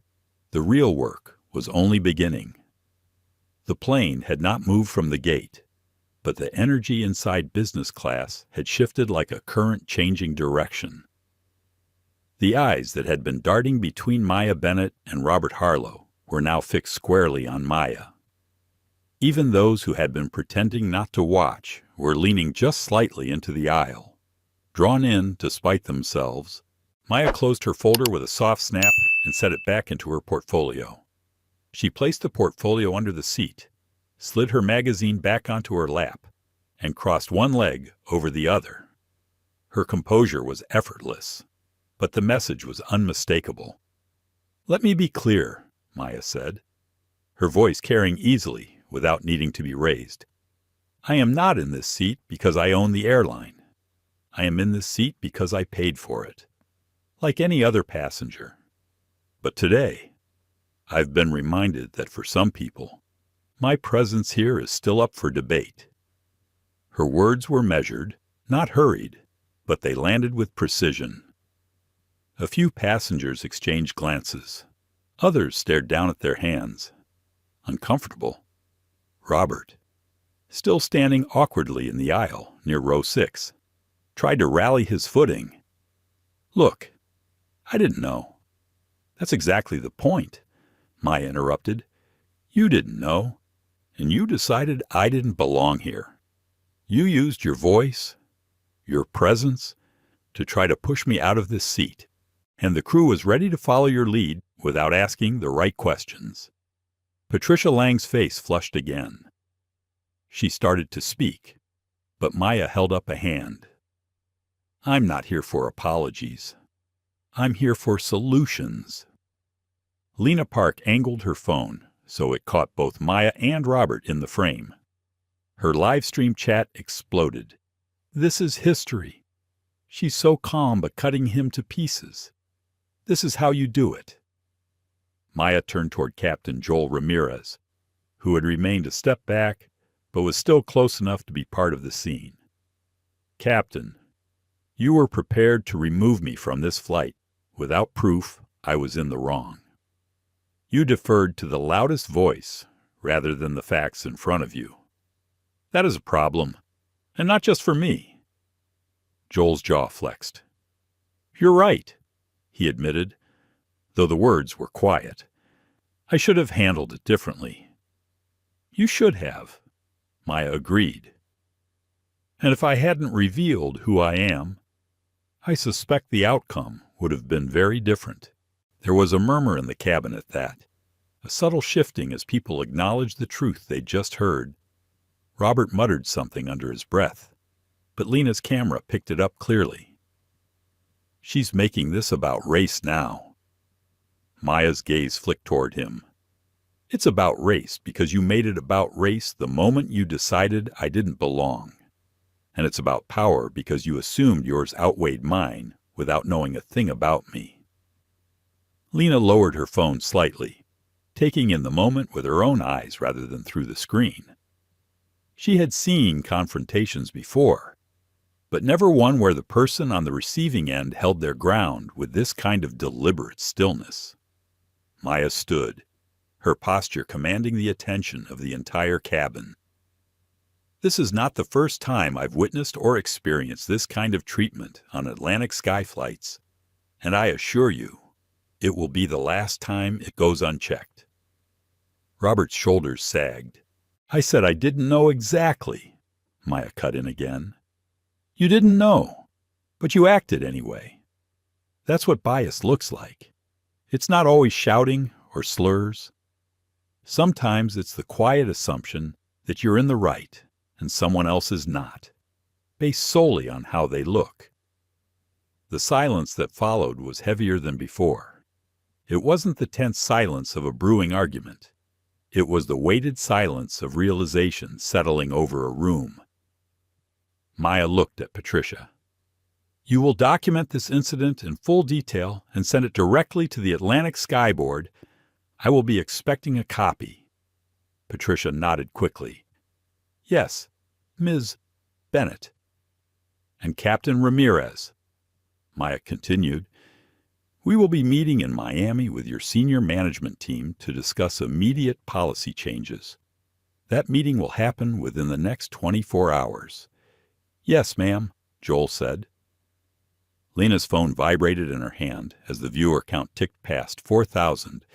the real work was only beginning. The plane had not moved from the gate, but the energy inside business class had shifted like a current changing direction. The eyes that had been darting between Maya Bennett and Robert Harlow were now fixed squarely on Maya. Even those who had been pretending not to watch were leaning just slightly into the aisle. Drawn in despite themselves, Maya closed her folder with a soft snap and set it back into her portfolio. She placed the portfolio under the seat, slid her magazine back onto her lap, and crossed one leg over the other. Her composure was effortless, but the message was unmistakable. "Let me be clear," Maya said, her voice carrying easily without needing to be raised. "I am not in this seat because I own the airline. I am in this seat because I paid for it, like any other passenger. But today, I've been reminded that for some people, my presence here is still up for debate. Her words were measured, not hurried, but they landed with precision. A few passengers exchanged glances. Others stared down at their hands. Uncomfortable. Robert, still standing awkwardly in the aisle near row 6, tried to rally his footing. "Look, I didn't know." "That's exactly the point," Maya interrupted. "You didn't know, and you decided I didn't belong here. You used your voice, your presence, to try to push me out of this seat, and the crew was ready to follow your lead without asking the right questions." Patricia Lang's face flushed again. She started to speak, but Maya held up a hand. "I'm not here for apologies. I'm here for solutions." Lena Park angled her phone so it caught both Maya and Robert in the frame. Her live stream chat exploded. "This is history. She's so calm but cutting him to pieces. This is how you do it." Maya turned toward Captain Joel Ramirez, who had remained a step back but was still close enough to be part of the scene. "Captain, you were prepared to remove me from this flight without proof I was in the wrong. You deferred to the loudest voice rather than the facts in front of you. That is a problem, and not just for me." Joel's jaw flexed. "You're right," he admitted, though the words were quiet. "I should have handled it differently." "You should have," Maya agreed. "And if I hadn't revealed who I am, I suspect the outcome would have been very different." There was a murmur in the cabin at that, a subtle shifting as people acknowledged the truth they'd just heard. Robert muttered something under his breath, but Lena's camera picked it up clearly. "She's making this about race now." Maya's gaze flicked toward him. "It's about race because you made it about race the moment you decided I didn't belong. And it's about power because you assumed yours outweighed mine without knowing a thing about me." Lena lowered her phone slightly, taking in the moment with her own eyes rather than through the screen. She had seen confrontations before, but never one where the person on the receiving end held their ground with this kind of deliberate stillness. Maya stood, her posture commanding the attention of the entire cabin. "This is not the first time I've witnessed or experienced this kind of treatment on Atlantic sky flights, and I assure you, it will be the last time it goes unchecked." Robert's shoulders sagged. "I said I didn't know exactly," Maya cut in again. "You didn't know, but you acted anyway. That's what bias looks like. It's not always shouting or slurs. Sometimes it's the quiet assumption that you're in the right and someone else is not, based solely on how they look." The silence that followed was heavier than before. It wasn't the tense silence of a brewing argument. It was the weighted silence of realization settling over a room. Maya looked at Patricia. "You will document this incident in full detail and send it directly to the Atlantic Sky Board. I will be expecting a copy." Patricia nodded quickly. "Yes, Ms. Bennett." "And Captain Ramirez," Maya continued, "we will be meeting in Miami with your senior management team to discuss immediate policy changes. That meeting will happen within the next 24 hours. "Yes, ma'am," Joel said. Lena's phone vibrated in her hand as the viewer count ticked past 4,000.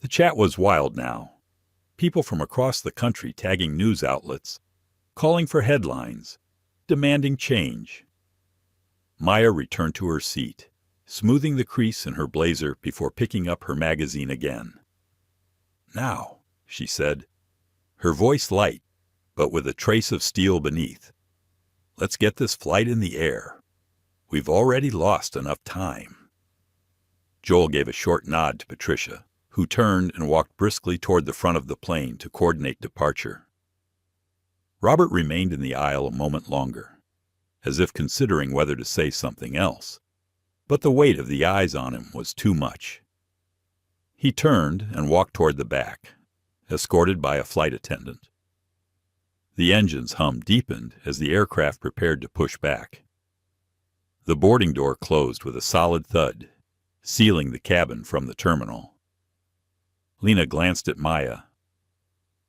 The chat was wild now. People from across the country tagging news outlets, calling for headlines, demanding change. Maya returned to her seat, smoothing the crease in her blazer before picking up her magazine again. "Now," she said, her voice light, but with a trace of steel beneath. "Let's get this flight in the air. We've already lost enough time." Joel gave a short nod to Patricia, who turned and walked briskly toward the front of the plane to coordinate departure. Robert remained in the aisle a moment longer. as if considering whether to say something else. But the weight of the eyes on him was too much. He turned and walked toward the back, escorted by a flight attendant. The engine's hum deepened as the aircraft prepared to push back. The boarding door closed with a solid thud, sealing the cabin from the terminal. Lena glanced at Maya.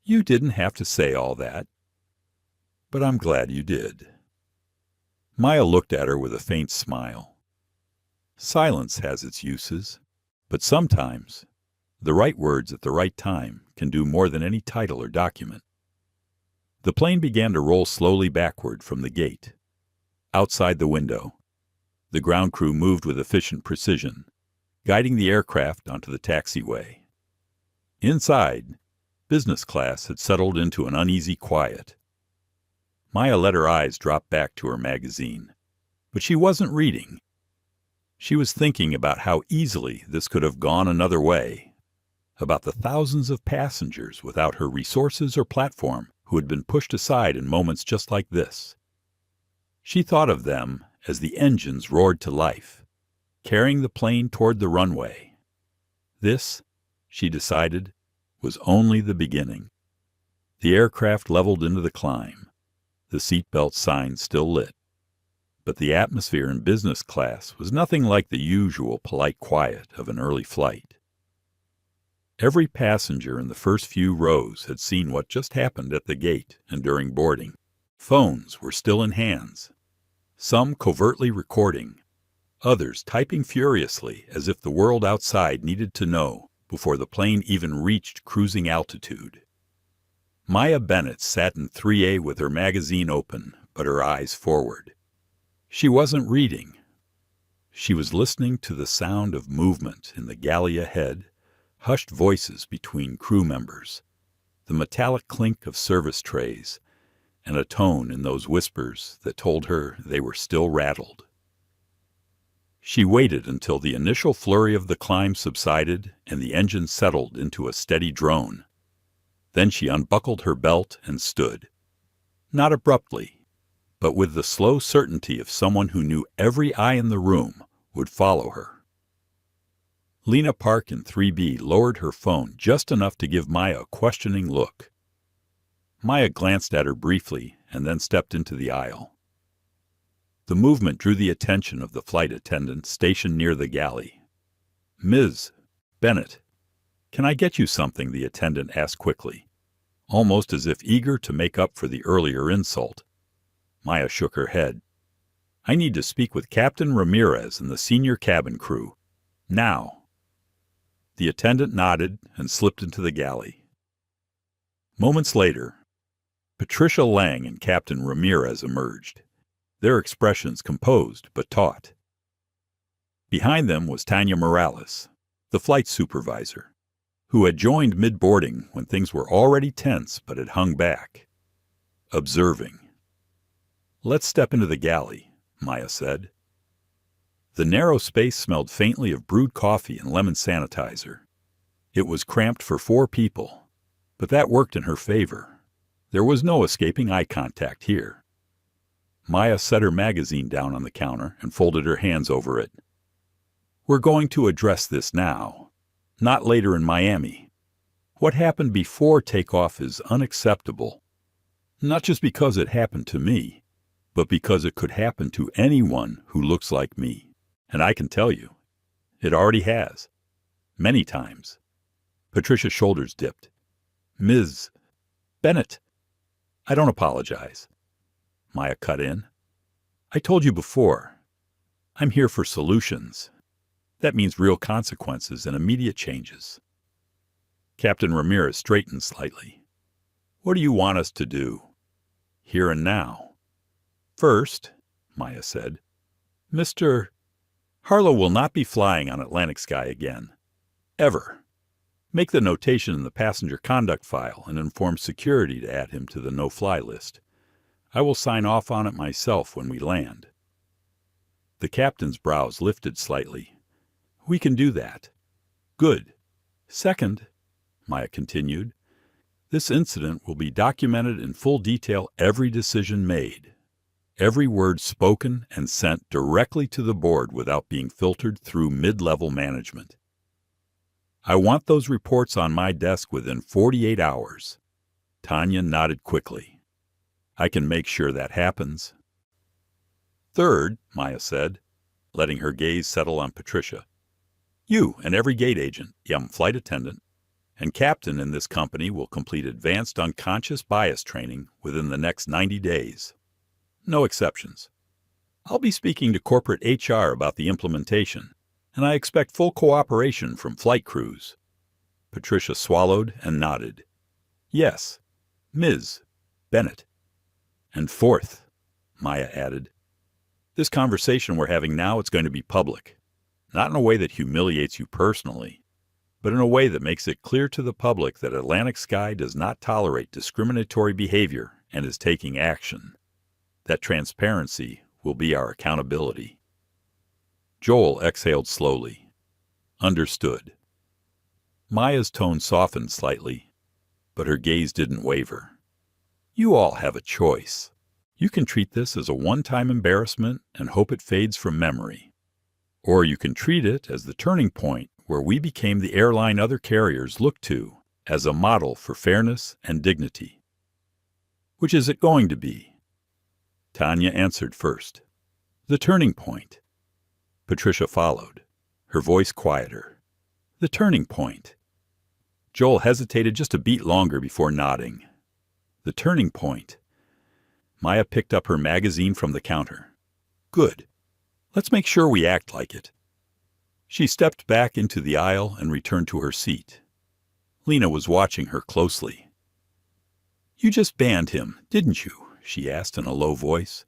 "You didn't have to say all that." "But I'm glad you did." Maya looked at her with a faint smile. Silence has its uses, but sometimes the right words at the right time can do more than any title or document. The plane began to roll slowly backward from the gate. Outside the window, the ground crew moved with efficient precision, guiding the aircraft onto the taxiway. Inside, business class had settled into an uneasy quiet. Maya let her eyes drop back to her magazine, but she wasn't reading. She was thinking about how easily this could have gone another way, about the thousands of passengers without her resources or platform who had been pushed aside in moments just like this. She thought of them as the engines roared to life, carrying the plane toward the runway. This, she decided, was only the beginning. The aircraft leveled into the climb, the seatbelt sign still lit. But the atmosphere in business class was nothing like the usual polite quiet of an early flight. Every passenger in the first few rows had seen what just happened at the gate and during boarding. Phones were still in hands, some covertly recording, others typing furiously as if the world outside needed to know before the plane even reached cruising altitude. Maya Bennett sat in 3A with her magazine open, but her eyes forward. She wasn't reading. She was listening to the sound of movement in the galley ahead, hushed voices between crew members, the metallic clink of service trays, and a tone in those whispers that told her they were still rattled. She waited until the initial flurry of the climb subsided and the engine settled into a steady drone. Then she unbuckled her belt and stood. Not abruptly, but with the slow certainty of someone who knew every eye in the room would follow her. Lena Park in 3B lowered her phone just enough to give Maya a questioning look. Maya glanced at her briefly and then stepped into the aisle. The movement drew the attention of the flight attendant stationed near the galley. "Ms. Bennett, can I get you something?" the attendant asked quickly, almost as if eager to make up for the earlier insult. Maya shook her head. "I need to speak with Captain Ramirez and the senior cabin crew. Now." The attendant nodded and slipped into the galley. Moments later, Patricia Lang and Captain Ramirez emerged, their expressions composed but taut. Behind them was Tanya Morales, the flight supervisor, who had joined mid-boarding when things were already tense but had hung back, observing. "Let's step into the galley," Maya said. The narrow space smelled faintly of brewed coffee and lemon sanitizer. It was cramped for 4 people, but that worked in her favor. There was no escaping eye contact here. Maya set her magazine down on the counter and folded her hands over it. "We're going to address this now, not later in Miami. What happened before takeoff is unacceptable, not just because it happened to me, but because it could happen to anyone who looks like me. And I can tell you, it already has. Many times." Patricia's shoulders dipped. "Ms. Bennett, I don't apologize," Maya cut in. "I told you before, I'm here for solutions. That means real consequences and immediate changes." Captain Ramirez straightened slightly. "What do you want us to do? Here and now?" "First," Maya said, "Mr. Harlow will not be flying on Atlantic sky again. Ever. Make the notation in the passenger conduct file and inform security to add him to the no-fly list. I will sign off on it myself when we land." The captain's brows lifted slightly. "We can do that." "Good. Second," Maya continued, "this incident will be documented in full detail, every decision made. every word spoken and sent directly to the board without being filtered through mid-level management. I want those reports on my desk within 48 hours. Tanya nodded quickly. I can make sure that happens. Third, Maya said, letting her gaze settle on Patricia. You and every gate agent, flight attendant, and captain in this company will complete advanced unconscious bias training within the next 90 days. No exceptions. I'll be speaking to corporate HR about the implementation, and I expect full cooperation from flight crews. Patricia swallowed and nodded. Yes, Ms. Bennett. And fourth, Maya added, this conversation we're having now, it's going to be public. Not in a way that humiliates you personally, but in a way that makes it clear to the public that Atlantic Sky does not tolerate discriminatory behavior and is taking action. That transparency will be our accountability. Joel exhaled slowly. Understood. Maya's tone softened slightly, but her gaze didn't waver. You all have a choice. You can treat this as a one-time embarrassment and hope it fades from memory. Or you can treat it as the turning point where we became the airline other carriers look to as a model for fairness and dignity. Which is it going to be? Tanya answered first. The turning point. Patricia followed, her voice quieter. The turning point. Joel hesitated just a beat longer before nodding. The turning point. Maya picked up her magazine from the counter. Good. Let's make sure we act like it. She stepped back into the aisle and returned to her seat. Lena was watching her closely. You just banned him, didn't you? She asked in a low voice.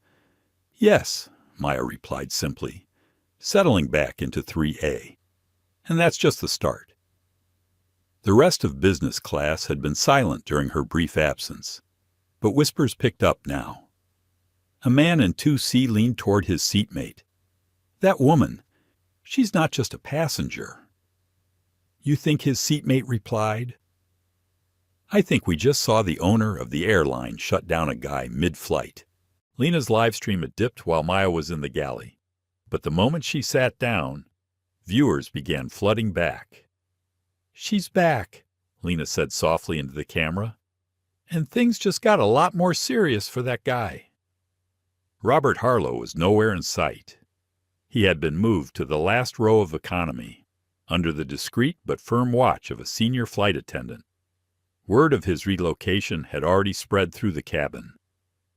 Yes, Maya replied simply, settling back into 3A. And that's just the start. The rest of business class had been silent during her brief absence, but whispers picked up now. A man in 2C leaned toward his seatmate. That woman, she's not just a passenger. You think his seatmate replied? I think we just saw the owner of the airline shut down a guy mid-flight. Lena's live stream had dipped while Maya was in the galley, but the moment she sat down, viewers began flooding back. She's back, Lena said softly into the camera, and things just got a lot more serious for that guy. Robert Harlow was nowhere in sight. He had been moved to the last row of economy, under the discreet but firm watch of a senior flight attendant. Word of his relocation had already spread through the cabin,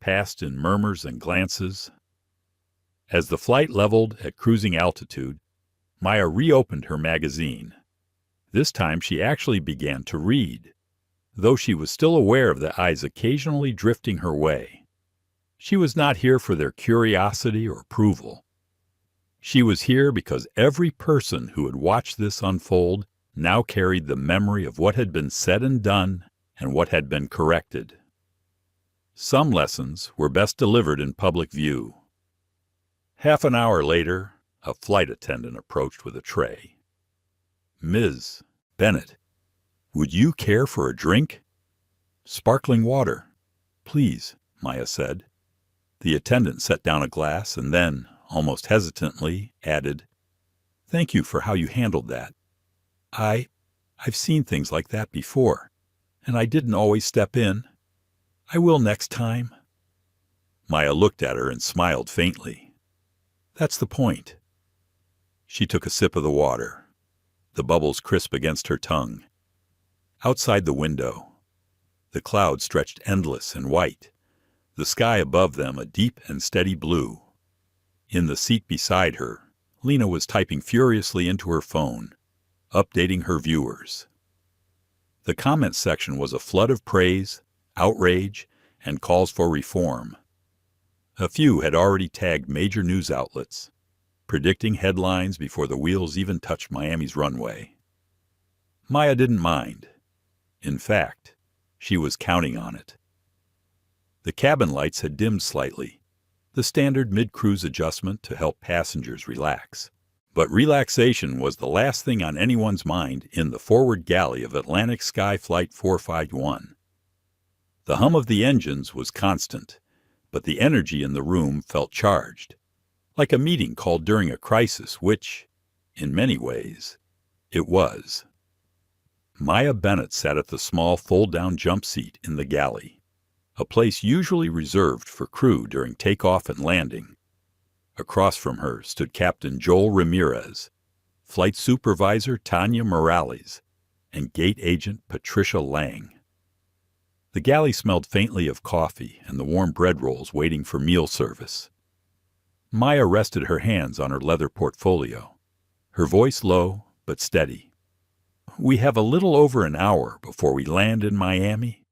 passed in murmurs and glances. As the flight leveled at cruising altitude, Maya reopened her magazine. This time she actually began to read, though she was still aware of the eyes occasionally drifting her way. She was not here for their curiosity or approval. She was here because every person who had watched this unfold now carried the memory of what had been said and done and what had been corrected. Some lessons were best delivered in public view. Half an hour later, a flight attendant approached with a tray. Ms. Bennett, would you care for a drink? Sparkling water, please, Maya said. The attendant set down a glass and then, almost hesitantly, added, Thank you for how you handled that. I've seen things like that before, and I didn't always step in. I will next time. Maya looked at her and smiled faintly. That's the point. She took a sip of the water, the bubbles crisp against her tongue. Outside the window, the clouds stretched endless and white, the sky above them a deep and steady blue. In the seat beside her, Lena was typing furiously into her phone, updating her viewers. The comment section was a flood of praise, outrage, and calls for reform. A few had already tagged major news outlets, predicting headlines before the wheels even touched Miami's runway. Maya didn't mind. In fact, she was counting on it. The cabin lights had dimmed slightly, the standard mid-cruise adjustment to help passengers relax. But relaxation was the last thing on anyone's mind in the forward galley of Atlantic Sky Flight 451. The hum of the engines was constant, but the energy in the room felt charged, like a meeting called during a crisis, which, in many ways, it was. Maya Bennett sat at the small fold-down jump seat in the galley, a place usually reserved for crew during takeoff and landing. Across from her stood Captain Joel Ramirez, Flight Supervisor Tanya Morales, and Gate Agent Patricia Lang. The galley smelled faintly of coffee and the warm bread rolls waiting for meal service. Maya rested her hands on her leather portfolio, her voice low but steady. "We have a little over an hour before we land in Miami.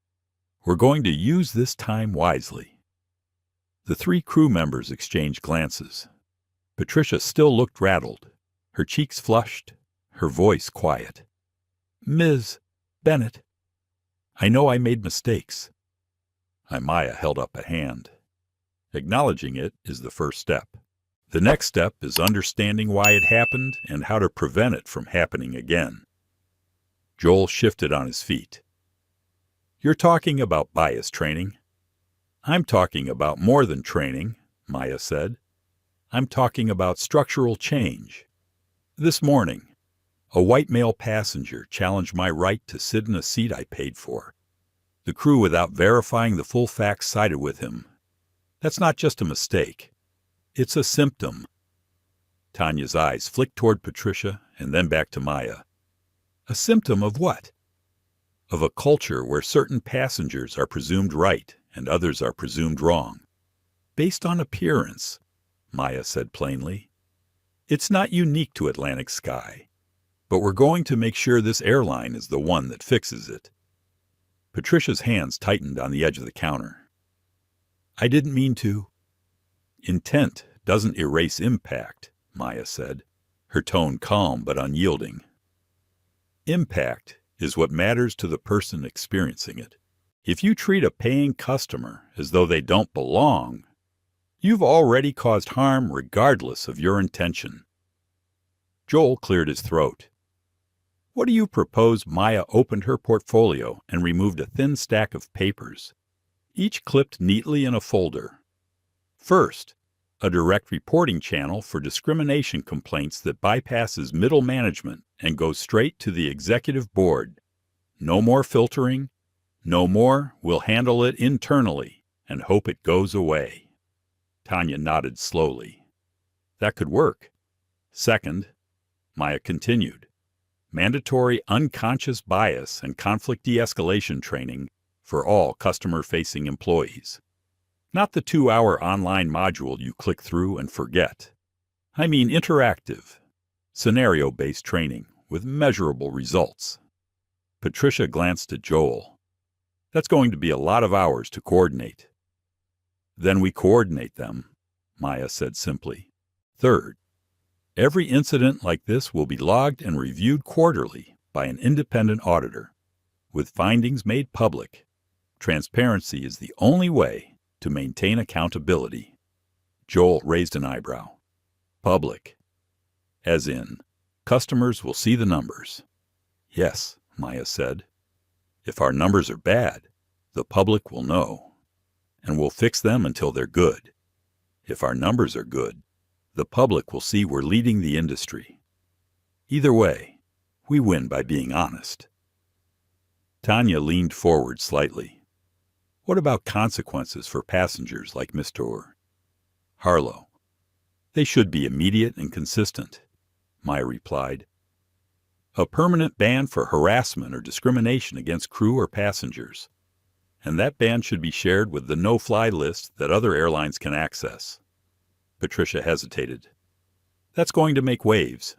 We're going to use this time wisely." The 3 crew members exchanged glances. Patricia still looked rattled, her cheeks flushed, her voice quiet. "Ms. Bennett, I know I made mistakes." Maya held up a hand. Acknowledging it is the first step. The next step is understanding why it happened and how to prevent it from happening again. Joel shifted on his feet. "You're talking about bias training." "I'm talking about more than training," Maya said. "I'm talking about structural change. This morning, a white male passenger challenged my right to sit in a seat I paid for. The crew, without verifying the full facts, sided with him. That's not just a mistake. It's a symptom." Tanya's eyes flicked toward Patricia and then back to Maya. "A symptom of what?" "Of a culture where certain passengers are presumed right and others are presumed wrong. Based on appearance," Maya said plainly. "It's not unique to Atlantic Sky, but we're going to make sure this airline is the one that fixes it." Patricia's hands tightened on the edge of the counter. "I didn't mean to." "Intent doesn't erase impact," Maya said, her tone calm but unyielding. "Impact is what matters to the person experiencing it. If you treat a paying customer as though they don't belong, you've already caused harm regardless of your intention." Joel cleared his throat. "What do you propose?" Maya opened her portfolio and removed a thin stack of papers, each clipped neatly in a folder. "First, a direct reporting channel for discrimination complaints that bypasses middle management and goes straight to the executive board. No more filtering, no more 'we'll handle it internally and hope it goes away.'" Tanya nodded slowly. "That could work." "Second," Maya continued, "mandatory unconscious bias and conflict de-escalation training for all customer-facing employees. Not the 2-hour online module you click through and forget. I mean interactive, scenario-based training with measurable results." Patricia glanced at Joel. "That's going to be a lot of hours to coordinate." "Then we coordinate them," Maya said simply. "Third, every incident like this will be logged and reviewed quarterly by an independent auditor, with findings made public. Transparency is the only way to maintain accountability." Joel raised an eyebrow. "Public. As in, customers will see the numbers." "Yes," Maya said. "If our numbers are bad, the public will know, and we'll fix them until they're good. If our numbers are good, the public will see we're leading the industry. Either way, we win by being honest." Tanya leaned forward slightly. "What about consequences for passengers like Mr. Harlow?" "They should be immediate and consistent," Maya replied. "A permanent ban for harassment or discrimination against crew or passengers. And that ban should be shared with the no-fly list that other airlines can access." Patricia hesitated. "That's going to make waves."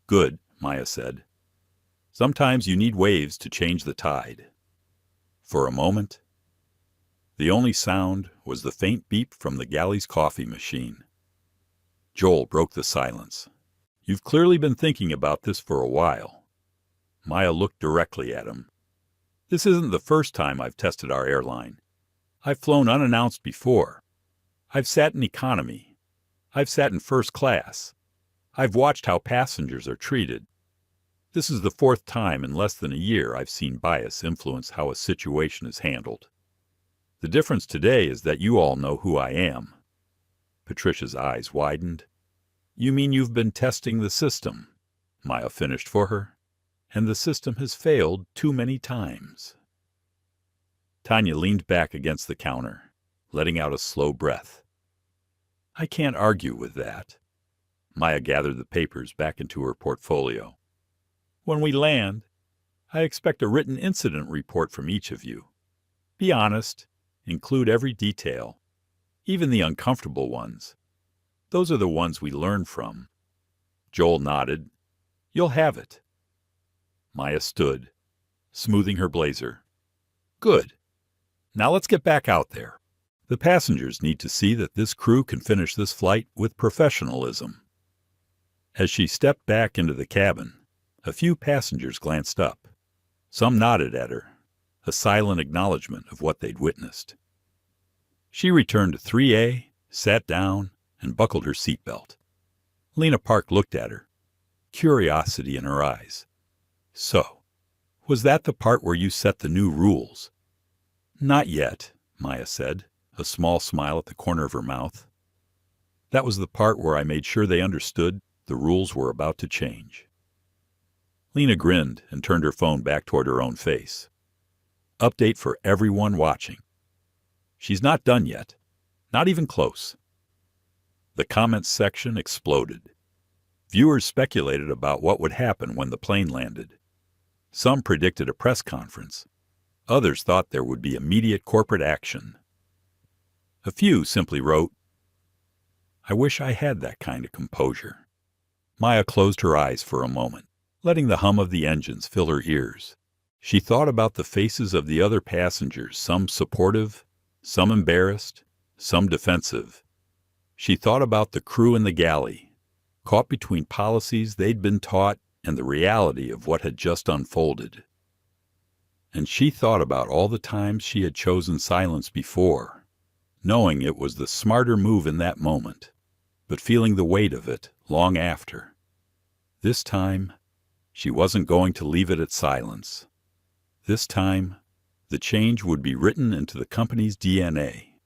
"Good," Maya said. "Sometimes you need waves to change the tide." For a moment, the only sound was the faint beep from the galley's coffee machine. Joel broke the silence. "You've clearly been thinking about this for a while." Maya looked directly at him. "This isn't the first time I've tested our airline. I've flown unannounced before. I've sat in economy. I've sat in first class. I've watched how passengers are treated. This is the 4th time in less than a year I've seen bias influence how a situation is handled." The difference today is that you all know who I am." Patricia's eyes widened. "You mean you've been testing the system?" Maya finished for her. "And the system has failed too many times." Tanya leaned back against the counter, letting out a slow breath. "I can't argue with that." Maya gathered the papers back into her portfolio. "When we land, I expect a written incident report from each of you. Be honest, include every detail, even the uncomfortable ones. Those are the ones we learn from." Joel nodded. "You'll have it." Maya stood, smoothing her blazer. "Good. Now let's get back out there. The passengers need to see that this crew can finish this flight with professionalism." As she stepped back into the cabin, a few passengers glanced up. Some nodded at her, a silent acknowledgement of what they'd witnessed. She returned to 3A, sat down, and buckled her seatbelt. Lena Park looked at her, curiosity in her eyes. "So, was that the part where you set the new rules?" "Not yet," Maya said, a small smile at the corner of her mouth. "That was the part where I made sure they understood the rules were about to change." Lena grinned and turned her phone back toward her own face. "Update for everyone watching. She's not done yet. Not even close." The comments section exploded. Viewers speculated about what would happen when the plane landed. Some predicted a press conference. Others thought there would be immediate corporate action. A few simply wrote, "I wish I had that kind of composure." Maya closed her eyes for a moment, letting the hum of the engines fill her ears. She thought about the faces of the other passengers, some supportive, some embarrassed, some defensive. She thought about the crew in the galley, caught between policies they'd been taught and the reality of what had just unfolded. And she thought about all the times she had chosen silence before, knowing it was the smarter move in that moment, but feeling the weight of it long after. This time, she wasn't going to leave it at silence. This time, the change would be written into the company's DNA.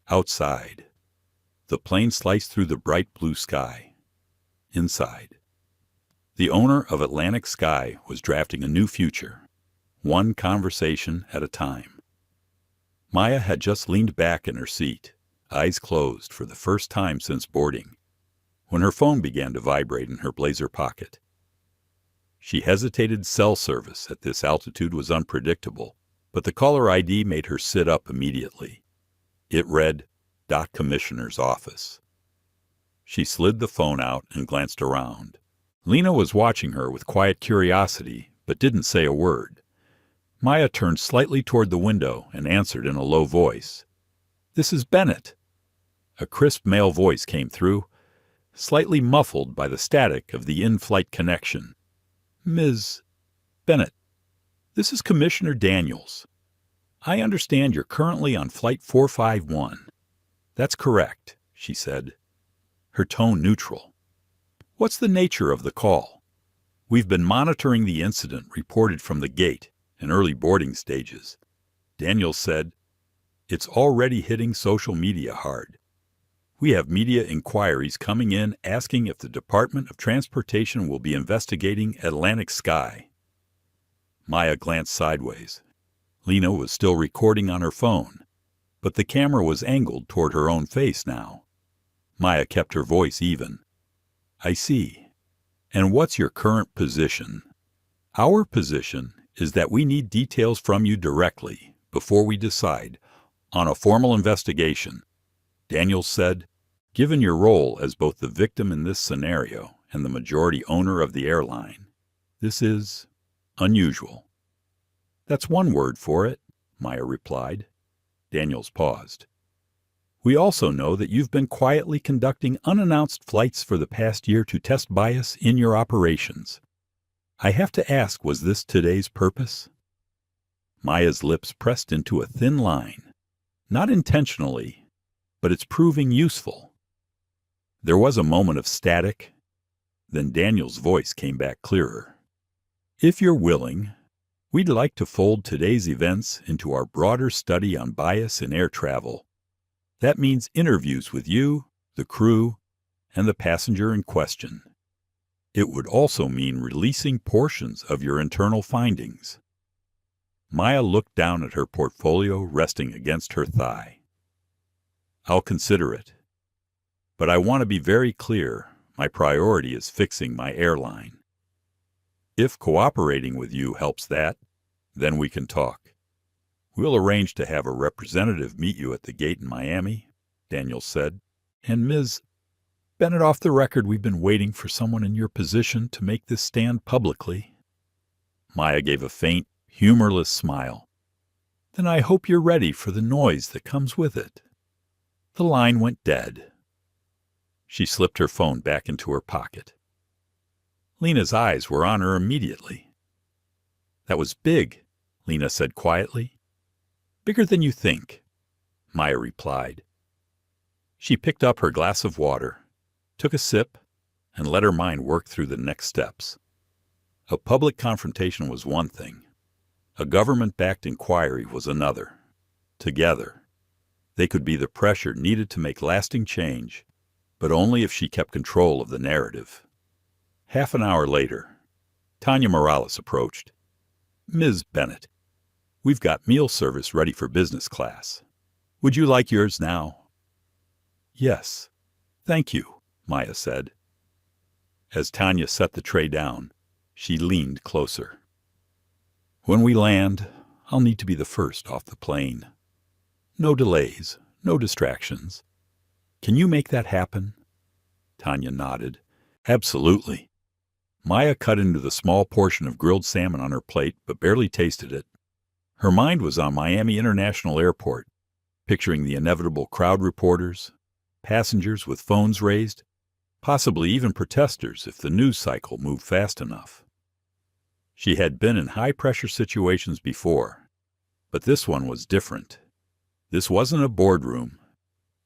Outside, the plane sliced through the bright blue sky. Inside, the owner of Atlantic Sky was drafting a new future, one conversation at a time. Maya had just leaned back in her seat, eyes closed for the first time since boarding, when her phone began to vibrate in her blazer pocket. She hesitated. Cell service at this altitude was unpredictable, but the caller ID made her sit up immediately. It read, "Commissioner's office." She slid the phone out and glanced around. Lena was watching her with quiet curiosity, but didn't say a word. Maya turned slightly toward the window and answered in a low voice. "This is Bennett." A crisp male voice came through, slightly muffled by the static of the in-flight connection. "Ms. Bennett, this is Commissioner Daniels. I understand you're currently on Flight 451. "That's correct," she said, her tone neutral. "What's the nature of the call?" "We've been monitoring the incident reported from the gate in early boarding stages." Daniels said, "It's already hitting social media hard. We have media inquiries coming in asking if the Department of Transportation will be investigating Atlantic Sky." Maya glanced sideways. Lena was still recording on her phone, but the camera was angled toward her own face now. Maya kept her voice even. "I see. And what's your current position?" "Our position is that we need details from you directly before we decide on a formal investigation," Daniels said. "Given your role as both the victim in this scenario and the majority owner of the airline, this is unusual." "That's one word for it," Maya replied. Daniels paused. "We also know that you've been quietly conducting unannounced flights for the past year to test bias in your operations. I have to ask, was this today's purpose?" Maya's lips pressed into a thin line. "Not intentionally, but it's proving useful." There was a moment of static. Then Daniel's voice came back clearer. "If you're willing, We'd like to fold today's events into our broader study on bias in air travel. That means interviews with you, the crew, and the passenger in question. It would also mean releasing portions of your internal findings. Maya looked down at her portfolio resting against her thigh. I'll consider it. But I want to be very clear, my priority is fixing my airline. If cooperating with you helps that, then we can talk. We'll arrange to have a representative meet you at the gate in Miami, Daniel said. And Ms. Bennett, off the record, we've been waiting for someone in your position to make this stand publicly. Maya gave a faint, humorless smile. Then I hope you're ready for the noise that comes with it. The line went dead. She slipped her phone back into her pocket. Lena's eyes were on her immediately. That was big, Lena said quietly. Bigger than you think, Maya replied. She picked up her glass of water, took a sip, and let her mind work through the next steps. A public confrontation was one thing. A government-backed inquiry was another. Together, they could be the pressure needed to make lasting change, but only if she kept control of the narrative. Half an hour later, Tanya Morales approached. Ms. Bennett, we've got meal service ready for business class. Would you like yours now? Yes, thank you, Maya said. As Tanya set the tray down, she leaned closer. When we land, I'll need to be the first off the plane. No delays, no distractions. Can you make that happen? Tanya nodded. Absolutely. Maya cut into the small portion of grilled salmon on her plate, but barely tasted it. Her mind was on Miami International Airport, picturing the inevitable crowd reporters, passengers with phones raised, possibly even protesters if the news cycle moved fast enough. She had been in high-pressure situations before, but this one was different. This wasn't a boardroom.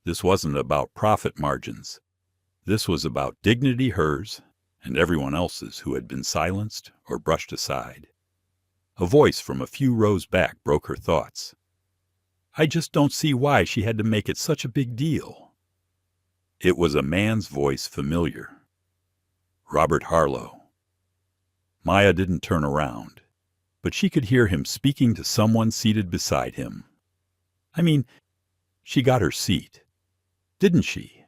This wasn't about profit margins. This was about dignity, hers, and everyone else's who had been silenced or brushed aside. A voice from a few rows back broke her thoughts. I just don't see why she had to make it such a big deal. It was a man's voice, familiar. Robert Harlow. Maya didn't turn around, but she could hear him speaking to someone seated beside him. I mean, she got her seat, didn't she?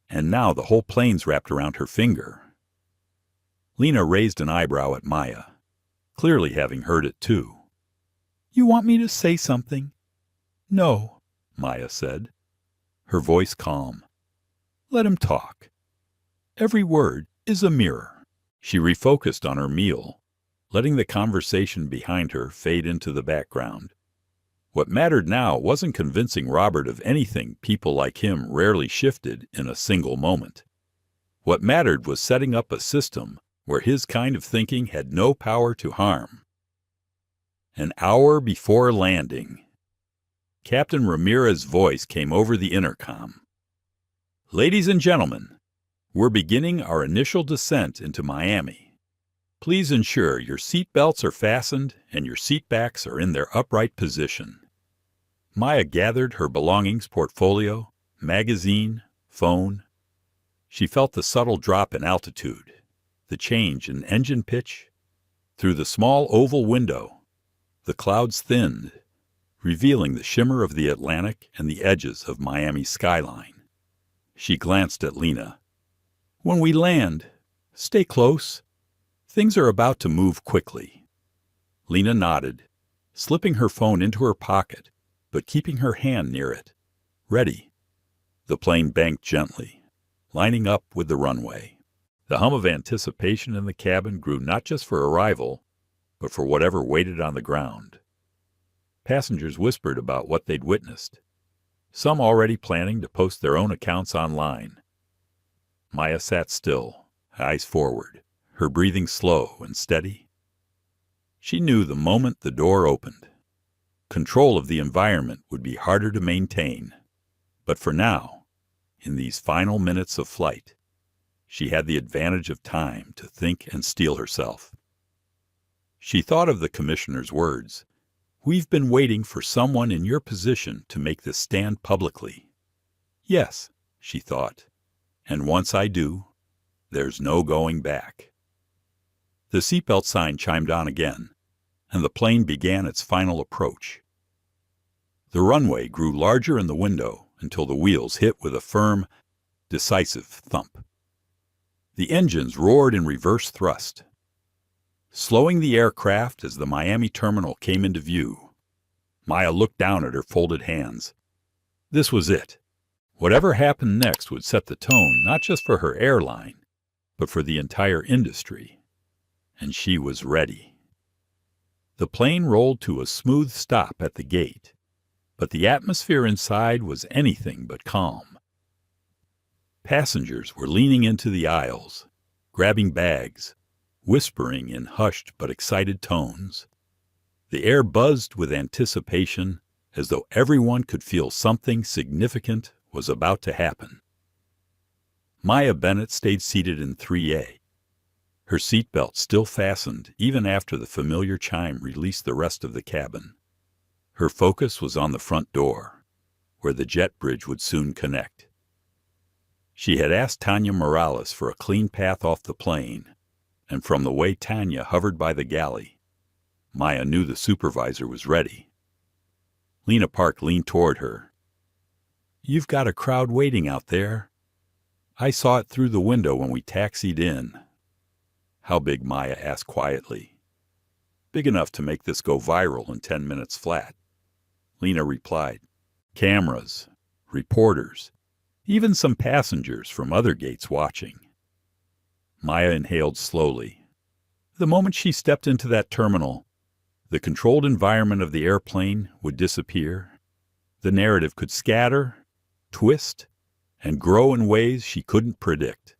And now the whole plane's wrapped around her finger. Lena raised an eyebrow at Maya, clearly having heard it too. You want me to say something? No, Maya said, her voice calm. Let him talk. Every word is a mirror. She refocused on her meal, letting the conversation behind her fade into the background. What mattered now wasn't convincing Robert of anything people like him rarely shifted in a single moment. What mattered was setting up a system where his kind of thinking had no power to harm. An hour before landing, Captain Ramirez's voice came over the intercom. Ladies and gentlemen, we're beginning our initial descent into Miami. Please ensure your seat belts are fastened and your seat backs are in their upright position. Maya gathered her belongings, portfolio, magazine, phone. She felt the subtle drop in altitude, the change in engine pitch. Through the small oval window, the clouds thinned, revealing the shimmer of the Atlantic and the edges of Miami's skyline. She glanced at Lena. When we land, stay close. Things are about to move quickly. Lena nodded, slipping her phone into her pocket, but keeping her hand near it. Ready. The plane banked gently, lining up with the runway. The hum of anticipation in the cabin grew not just for arrival, but for whatever waited on the ground. Passengers whispered about what they'd witnessed, some already planning to post their own accounts online. Maya sat still, eyes forward, her breathing slow and steady. She knew the moment the door opened, control of the environment would be harder to maintain. But for now, in these final minutes of flight, she had the advantage of time to think and steel herself. She thought of the commissioner's words. "We've been waiting for someone in your position to make this stand publicly." Yes, she thought, and once I do, there's no going back. The seatbelt sign chimed on again, and the plane began its final approach. The runway grew larger in the window until the wheels hit with a firm, decisive thump. The engines roared in reverse thrust, slowing the aircraft as the Miami terminal came into view. Maya looked down at her folded hands. This was it. Whatever happened next would set the tone not just for her airline, but for the entire industry. And she was ready. The plane rolled to a smooth stop at the gate, but the atmosphere inside was anything but calm. Passengers were leaning into the aisles, grabbing bags, whispering in hushed but excited tones. The air buzzed with anticipation, as though everyone could feel something significant was about to happen. Maya Bennett stayed seated in 3A, her seatbelt still fastened even after the familiar chime released the rest of the cabin. Her focus was on the front door, where the jet bridge would soon connect. She had asked Tanya Morales for a clean path off the plane, and from the way Tanya hovered by the galley, Maya knew the supervisor was ready. Lena Park leaned toward her. "You've got a crowd waiting out there. I saw it through the window when we taxied in." "How big?" Maya asked quietly. "Big enough to make this go viral in 10 minutes flat," Lena replied. "Cameras, reporters, even some passengers from other gates watching." Maya inhaled slowly. The moment she stepped into that terminal, the controlled environment of the airplane would disappear. The narrative could scatter, twist, and grow in ways she couldn't predict.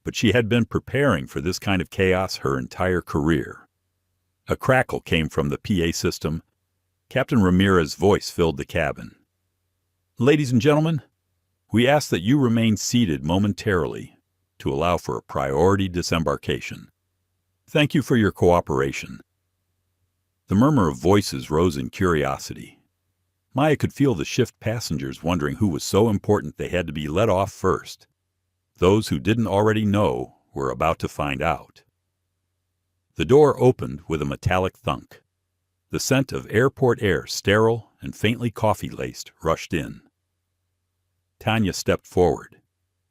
But she had been preparing for this kind of chaos her entire career. A crackle came from the PA system. Captain Ramirez's voice filled the cabin. "Ladies and gentlemen, we ask that you remain seated momentarily to allow for a priority disembarkation. Thank you for your cooperation." The murmur of voices rose in curiosity. Maya could feel the shift passengers wondering who was so important they had to be let off first. Those who didn't already know were about to find out. The door opened with a metallic thunk. The scent of airport air, sterile and faintly coffee-laced, rushed in. Tanya stepped forward.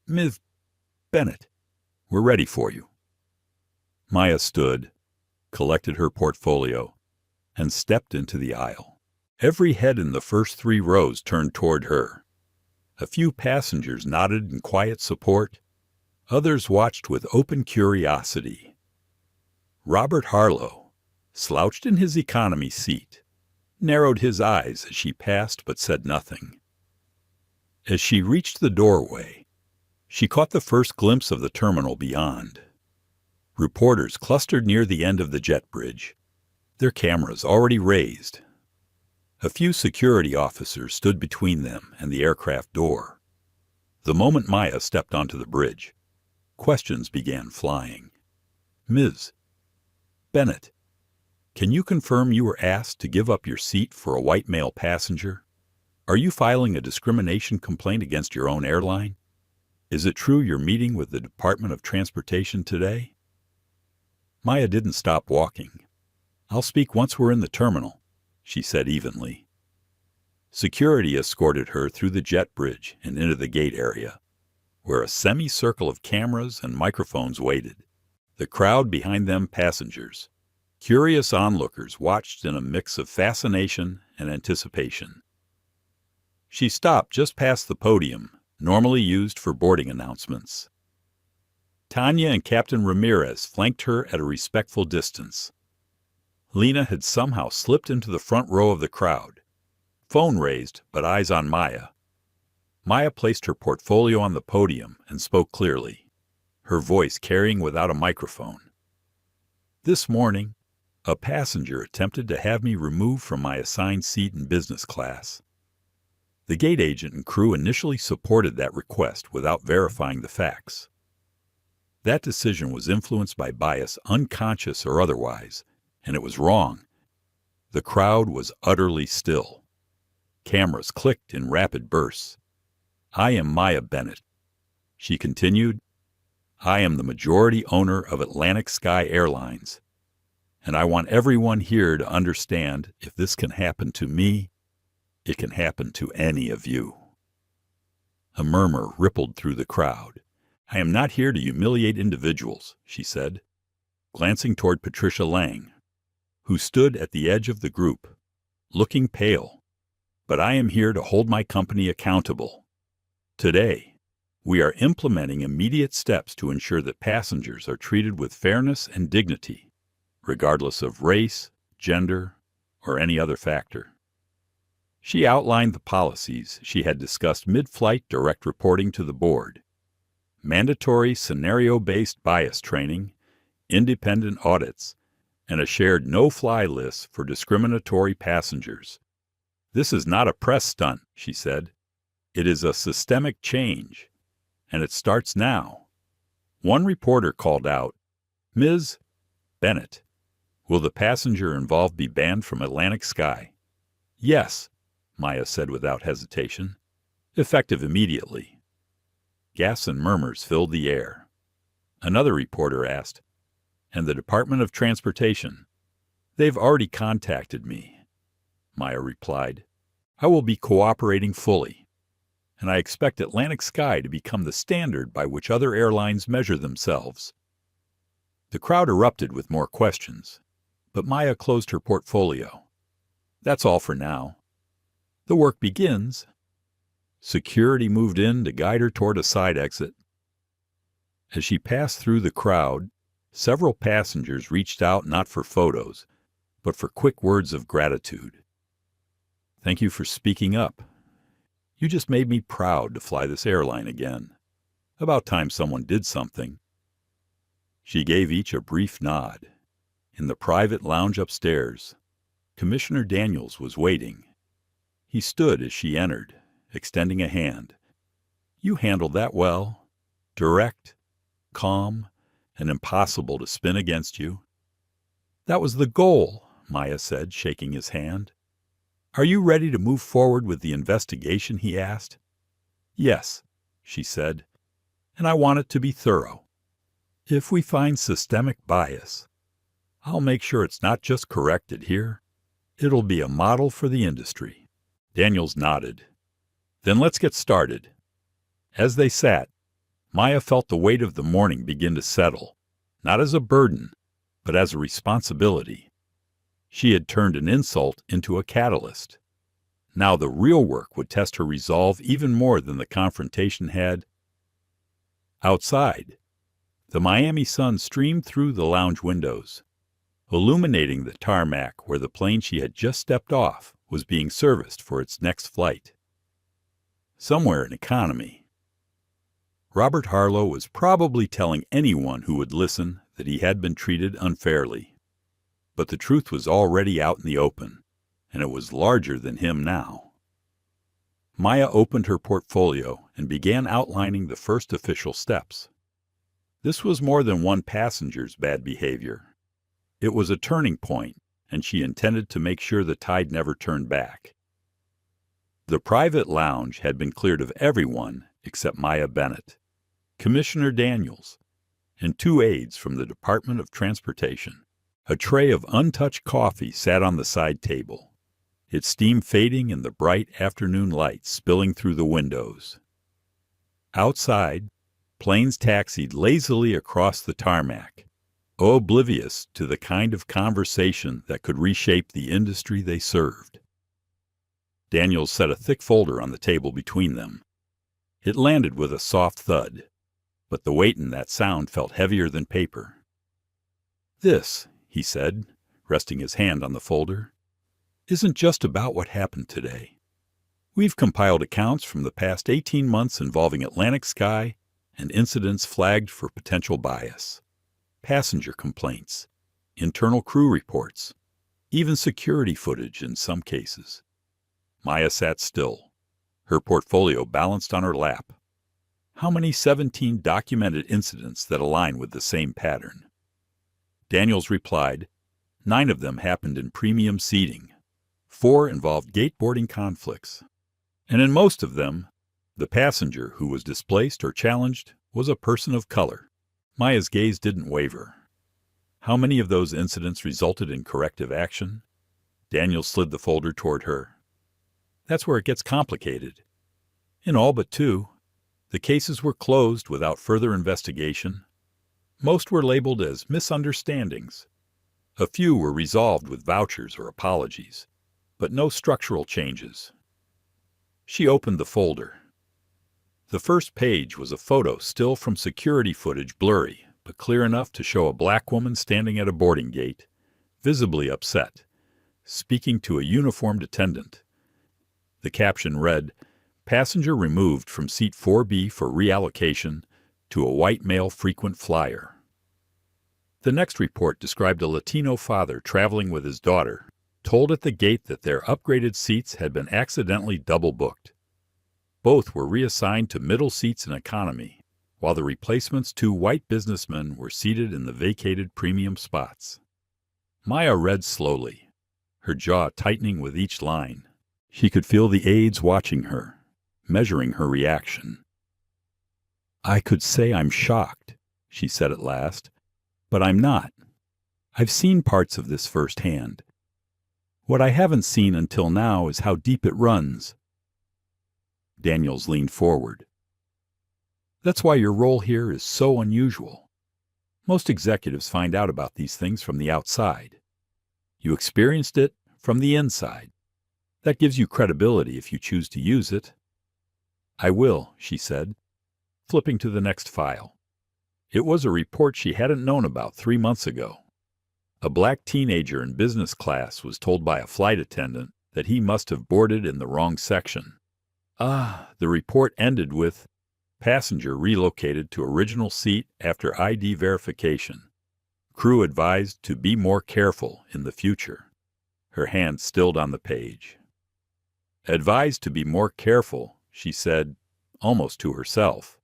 "Ms. Bennett, we're ready for you." Maya stood, collected her portfolio, and stepped into the aisle. Every head in the first 3 rows turned toward her. A few passengers nodded in quiet support. Others watched with open curiosity. Robert Harlow, slouched in his economy seat, narrowed his eyes as she passed but said nothing. As she reached the doorway, she caught the first glimpse of the terminal beyond. Reporters clustered near the end of the jet bridge, their cameras already raised. A few security officers stood between them and the aircraft door. The moment Maya stepped onto the bridge, questions began flying. "Ms. Bennett, can you confirm you were asked to give up your seat for a white male passenger? Are you filing a discrimination complaint against your own airline? Is it true you're meeting with the Department of Transportation today?" Maya didn't stop walking. "I'll speak once we're in the terminal," she said evenly. Security escorted her through the jet bridge and into the gate area, where a semicircle of cameras and microphones waited. The crowd behind them, passengers. Curious onlookers watched in a mix of fascination and anticipation. She stopped just past the podium, normally used for boarding announcements. Tanya and Captain Ramirez flanked her at a respectful distance. Lena had somehow slipped into the front row of the crowd. Phone raised, but eyes on Maya. Maya placed her portfolio on the podium and spoke clearly, her voice carrying without a microphone. "This morning, a passenger attempted to have me removed from my assigned seat in business class. The gate agent and crew initially supported that request without verifying the facts. That decision was influenced by bias, unconscious or otherwise, and it was wrong. The crowd was utterly still. Cameras clicked in rapid bursts. "I am Maya Bennett," she continued. "I am the majority owner of Atlantic Sky Airlines, and I want everyone here to understand if this can happen to me, it can happen to any of you." A murmur rippled through the crowd. "I am not here to humiliate individuals," she said, glancing toward Patricia Lang, who stood at the edge of the group, looking pale. "But I am here to hold my company accountable. Today, we are implementing immediate steps to ensure that passengers are treated with fairness and dignity, regardless of race, gender, or any other factor." She outlined the policies she had discussed mid-flight direct reporting to the board, mandatory scenario-based bias training, independent audits, and a shared no-fly list for discriminatory passengers. "This is not a press stunt," she said. "It is a systemic change, and it starts now." One reporter called out, "Ms. Bennett, will the passenger involved be banned from Atlantic Sky?" "Yes," Maya said without hesitation. "Effective immediately." Gasps and murmurs filled the air. Another reporter asked, "And the Department of Transportation?" "They've already contacted me," Maya replied. "I will be cooperating fully, and I expect Atlantic Sky to become the standard by which other airlines measure themselves." The crowd erupted with more questions, but Maya closed her portfolio. "That's all for now. The work begins." Security moved in to guide her toward a side exit. As she passed through the crowd, several passengers reached out not for photos, but for quick words of gratitude. "Thank you for speaking up. You just made me proud to fly this airline again. About time someone did something." She gave each a brief nod. In the private lounge upstairs, Commissioner Daniels was waiting. He stood as she entered, extending a hand. "You handled that well. Direct, calm, and impossible to spin against you." "That was the goal," Maya said, shaking his hand. "Are you ready to move forward with the investigation?" he asked. "Yes," she said, "and I want it to be thorough. If we find systemic bias, I'll make sure it's not just corrected here. It'll be a model for the industry." Daniels nodded. "Then let's get started." As they sat, Maya felt the weight of the morning begin to settle, not as a burden, but as a responsibility. She had turned an insult into a catalyst. Now the real work would test her resolve even more than the confrontation had. Outside, the Miami sun streamed through the lounge windows, illuminating the tarmac where the plane she had just stepped off was being serviced for its next flight. Somewhere in economy, Robert Harlow was probably telling anyone who would listen that he had been treated unfairly. But the truth was already out in the open, and it was larger than him now. Maya opened her portfolio and began outlining the first official steps. This was more than one passenger's bad behavior. It was a turning point, and she intended to make sure the tide never turned back. The private lounge had been cleared of everyone except Maya Bennett, Commissioner Daniels, and 2 aides from the Department of Transportation. A tray of untouched coffee sat on the side table, its steam fading in the bright afternoon light spilling through the windows. Outside, planes taxied lazily across the tarmac, oblivious to the kind of conversation that could reshape the industry they served. Daniels set a thick folder on the table between them. It landed with a soft thud, but the weight in that sound felt heavier than paper. "This," he said, resting his hand on the folder, "isn't just about what happened today. We've compiled accounts from the past 18 months involving Atlantic Sky and incidents flagged for potential bias. Passenger complaints, internal crew reports, even security footage in some cases." Maya sat still, her portfolio balanced on her lap. How many 17 documented incidents that align with the same pattern? Daniels replied, 9 of them happened in premium seating. 4 involved gate boarding conflicts. And in most of them, the passenger who was displaced or challenged was a person of color. Maya's gaze didn't waver. How many of those incidents resulted in corrective action? Daniel slid the folder toward her. That's where it gets complicated. In all but 2, the cases were closed without further investigation. Most were labeled as misunderstandings. A few were resolved with vouchers or apologies, but no structural changes. She opened the folder. The first page was a photo still from security footage, blurry, but clear enough to show a black woman standing at a boarding gate, visibly upset, speaking to a uniformed attendant. The caption read, "Passenger removed from seat 4B for reallocation to a white male frequent flyer." The next report described a Latino father traveling with his daughter, told at the gate that their upgraded seats had been accidentally double-booked. Both were reassigned to middle seats in economy, while the replacements, 2 white businessmen, were seated in the vacated premium spots. Maya read slowly, her jaw tightening with each line. She could feel the aides watching her, measuring her reaction. "I could say I'm shocked," she said at last, "but I'm not. I've seen parts of this firsthand. What I haven't seen until now is how deep it runs." Daniels leaned forward. "That's why your role here is so unusual. Most executives find out about these things from the outside. You experienced it from the inside. That gives you credibility if you choose to use it." "I will," she said, flipping to the next file. It was a report she hadn't known about 3 months ago. A black teenager in business class was told by a flight attendant that he must have boarded in the wrong section. The report ended with, "Passenger relocated to original seat after ID verification. Crew advised to be more careful in the future." Her hand stilled on the page. "Advised to be more careful," she said, almost to herself.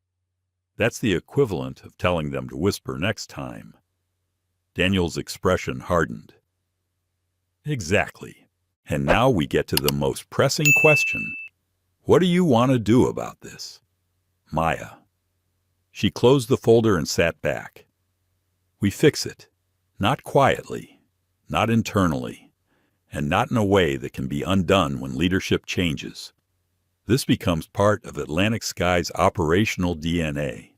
"That's the equivalent of telling them to whisper next time." Daniel's expression hardened. "Exactly. And now we get to the most pressing question. What do you want to do about this?" "Maya." She closed the folder and sat back. "We fix it. Not quietly, not internally, and not in a way that can be undone when leadership changes. This becomes part of Atlantic Sky's operational DNA.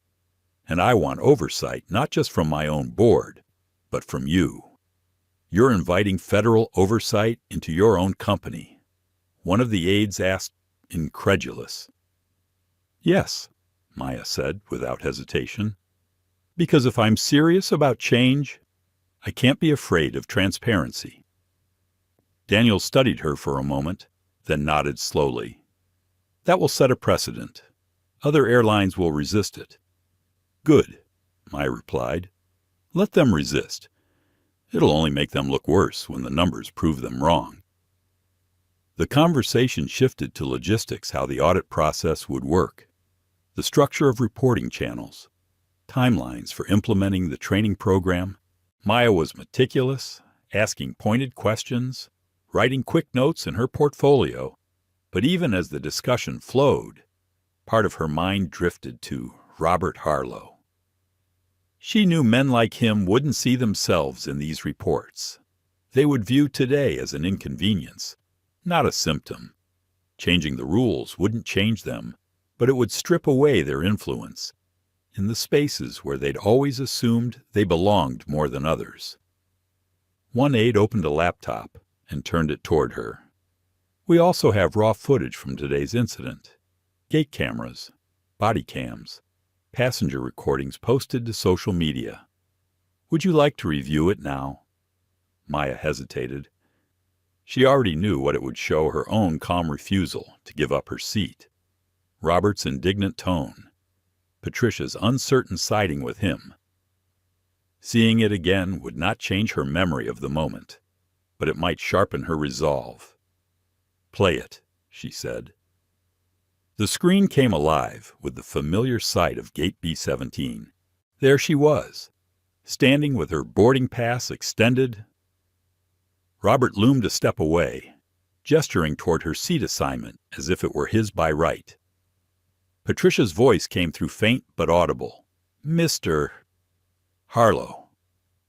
And I want oversight not just from my own board, but from you. You're inviting federal oversight into your own company." One of the aides asked, incredulous. "Yes," Maya said without hesitation. "Because if I'm serious about change, I can't be afraid of transparency." Daniel studied her for a moment, then nodded slowly. "That will set a precedent. Other airlines will resist it." "Good," Maya replied. "Let them resist. It'll only make them look worse when the numbers prove them wrong." The conversation shifted to logistics, how the audit process would work, the structure of reporting channels, timelines for implementing the training program. Maya was meticulous, asking pointed questions, writing quick notes in her portfolio, but even as the discussion flowed, part of her mind drifted to Robert Harlow. She knew men like him wouldn't see themselves in these reports. They would view today as an inconvenience, not a symptom. Changing the rules wouldn't change them, but it would strip away their influence in the spaces where they'd always assumed they belonged more than others. One aide opened a laptop and turned it toward her. "We also have raw footage from today's incident. Gate cameras, body cams, passenger recordings posted to social media. Would you like to review it now?" Maya hesitated. She already knew what it would show: her own calm refusal to give up her seat, Robert's indignant tone, Patricia's uncertain siding with him. Seeing it again would not change her memory of the moment, but it might sharpen her resolve. "Play it," she said. The screen came alive with the familiar sight of Gate B-17. There she was, standing with her boarding pass extended, Robert loomed a step away, gesturing toward her seat assignment as if it were his by right. Patricia's voice came through faint but audible. "Mr. Harlow,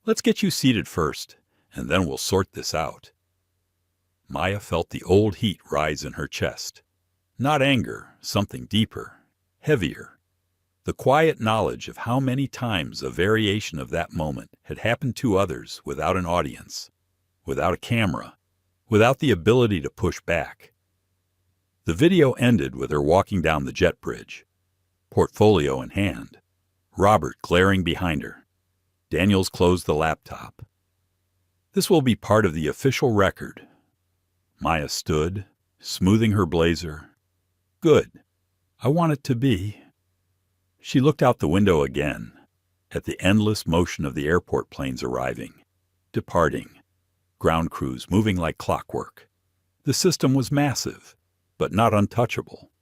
let's get you seated first, and then we'll sort this out." Maya felt the old heat rise in her chest. Not anger, something deeper, heavier. The quiet knowledge of how many times a variation of that moment had happened to others without an audience, without a camera, without the ability to push back. The video ended with her walking down the jet bridge, portfolio in hand, Robert glaring behind her. Daniels closed the laptop. "This will be part of the official record." Maya stood, smoothing her blazer. "Good. I want it to be." She looked out the window again, at the endless motion of the airport planes arriving, departing, ground crews moving like clockwork. The system was massive, but not untouchable.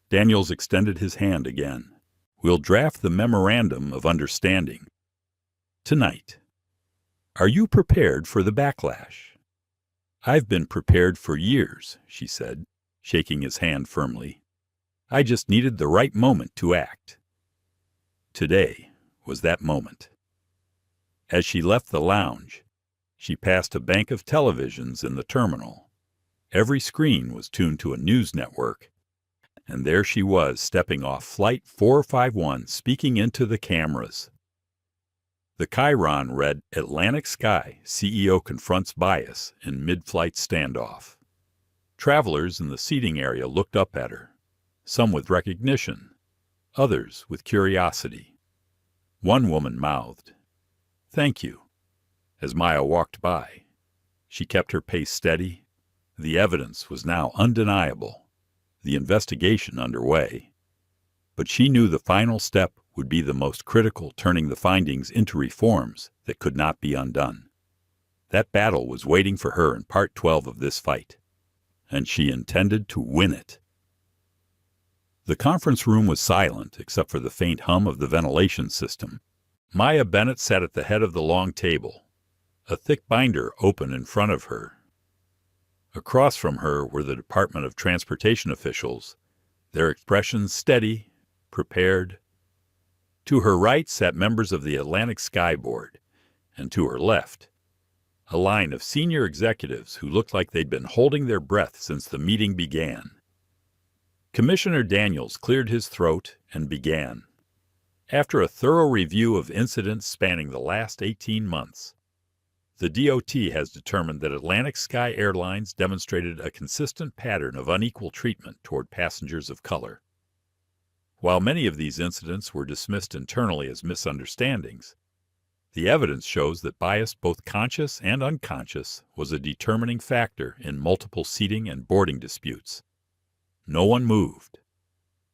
Daniels extended his hand again. "We'll draft the memorandum of understanding tonight. Are you prepared for the backlash?" "I've been prepared for years," she said, shaking his hand firmly. "I just needed the right moment to act." Today was that moment. As she left the lounge, she passed a bank of televisions in the terminal. Every screen was tuned to a news network, and there she was stepping off Flight 451, speaking into the cameras. The chyron read, "Atlantic Sky CEO confronts bias in mid-flight standoff." Travelers in the seating area looked up at her, some with recognition, others with curiosity. One woman mouthed, "Thank you," as Maya walked by. She kept her pace steady. The evidence was now undeniable, the investigation underway. But she knew the final step would be the most critical, turning the findings into reforms that could not be undone. That battle was waiting for her in Part 12 of this fight, and she intended to win it. The conference room was silent except for the faint hum of the ventilation system. Maya Bennett sat at the head of the long table, a thick binder open in front of her. Across from her were the Department of Transportation officials, their expressions steady, prepared. To her right sat members of the Atlantic Sky Board, and to her left, a line of senior executives who looked like they'd been holding their breath since the meeting began. Commissioner Daniels cleared his throat and began. After a thorough review of incidents spanning the last 18 months, the DOT has determined that Atlantic Sky Airlines demonstrated a consistent pattern of unequal treatment toward passengers of color. While many of these incidents were dismissed internally as misunderstandings, the evidence shows that bias, both conscious and unconscious, was a determining factor in multiple seating and boarding disputes. No one moved.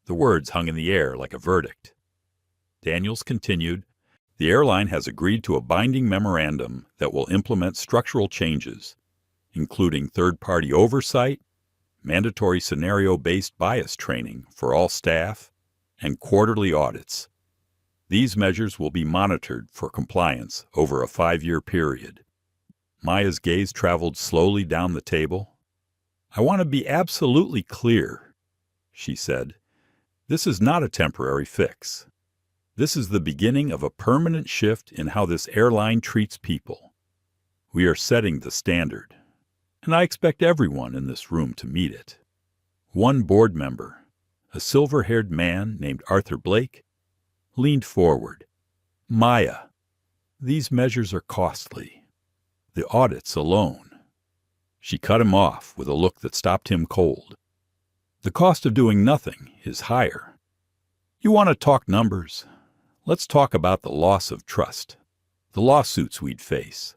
The words hung in the air like a verdict. Daniels continued, "The airline has agreed to a binding memorandum that will implement structural changes, including third-party oversight, mandatory scenario-based bias training for all staff, and quarterly audits. These measures will be monitored for compliance over a 5-year period." Maya's gaze traveled slowly down the table. "I want to be absolutely clear," she said. "This is not a temporary fix. This is the beginning of a permanent shift in how this airline treats people. We are setting the standard, and I expect everyone in this room to meet it." One board member, a silver-haired man named Arthur Blake, leaned forward. "Maya, these measures are costly. The audits alone." She cut him off with a look that stopped him cold. "The cost of doing nothing is higher. You want to talk numbers? Let's talk about the loss of trust, the lawsuits we'd face,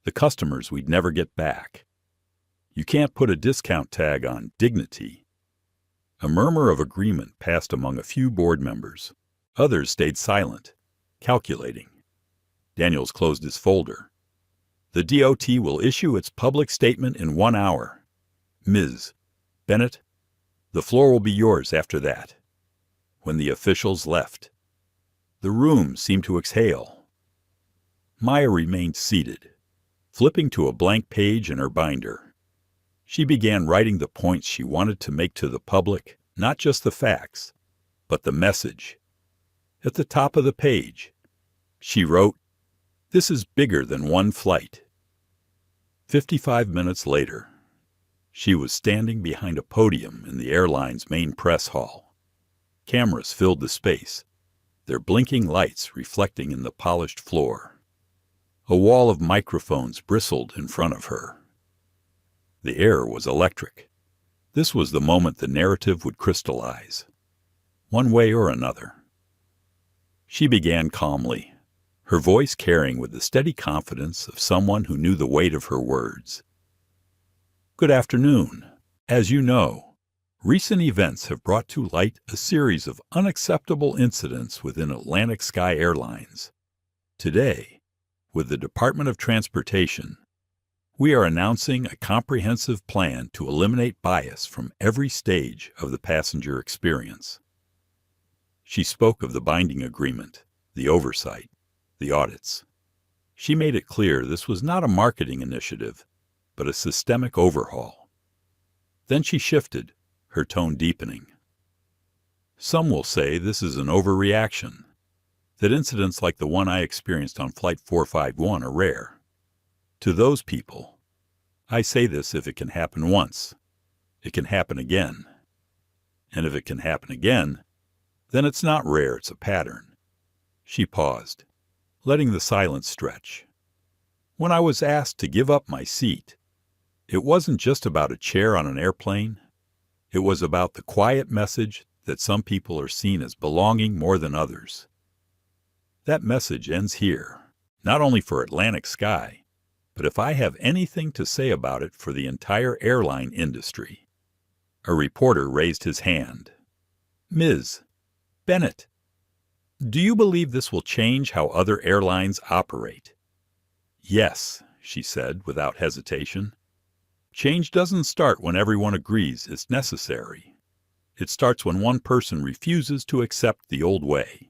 the customers we'd never get back. You can't put a discount tag on dignity." A murmur of agreement passed among a few board members. Others stayed silent, calculating. Daniels closed his folder. "The DOT will issue its public statement in 1 hour. Ms. Bennett, the floor will be yours after that." When the officials left, the room seemed to exhale. Maya remained seated, Flipping to a blank page in her binder, she began writing the points she wanted to make to the public, not just the facts, but the message. At the top of the page, she wrote, "This is bigger than one flight." 55 minutes later, she was standing behind a podium in the airline's main press hall. Cameras filled the space, their blinking lights reflecting in the polished floor. A wall of microphones bristled in front of her. The air was electric. This was the moment the narrative would crystallize, one way or another. She began calmly, her voice carrying with the steady confidence of someone who knew the weight of her words. "Good afternoon. As you know, recent events have brought to light a series of unacceptable incidents within Atlantic Sky Airlines. Today, with the Department of Transportation, we are announcing a comprehensive plan to eliminate bias from every stage of the passenger experience." She spoke of the binding agreement, the oversight, the audits. She made it clear this was not a marketing initiative, but a systemic overhaul. Then she shifted, her tone deepening. "Some will say this is an overreaction, that incidents like the one I experienced on Flight 451 are rare. To those people, I say this: if it can happen once, it can happen again. And if it can happen again, then it's not rare, it's a pattern." She paused, letting the silence stretch. "When I was asked to give up my seat, it wasn't just about a chair on an airplane. It was about the quiet message that some people are seen as belonging more than others. That message ends here, not only for Atlantic Sky, but if I have anything to say about it, for the entire airline industry." A reporter raised his hand. "Ms. Bennett, do you believe this will change how other airlines operate?" "Yes," she said without hesitation. "Change doesn't start when everyone agrees it's necessary. It starts when one person refuses to accept the old way.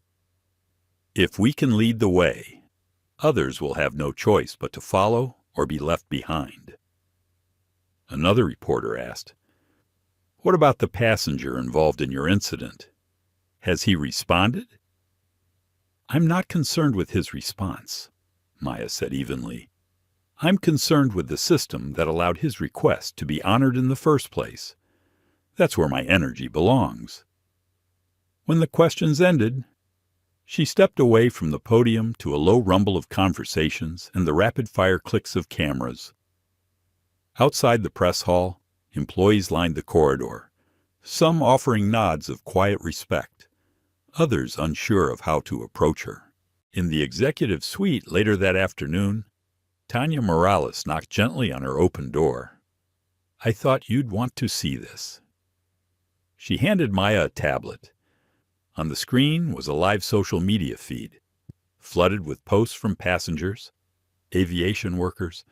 If we can lead the way, others will have no choice but to follow or be left behind." Another reporter asked, "What about the passenger involved in your incident? Has he responded?" "I'm not concerned with his response," Maya said evenly. "I'm concerned with the system that allowed his request to be honored in the first place. That's where my energy belongs." When the questions ended, she stepped away from the podium to a low rumble of conversations and the rapid-fire clicks of cameras. Outside the press hall, employees lined the corridor, some offering nods of quiet respect, others unsure of how to approach her. In the executive suite later that afternoon, Tanya Morales knocked gently on her open door. "I thought you'd want to see this." She handed Maya a tablet. On the screen was a live social media feed, flooded with posts from passengers, aviation workers,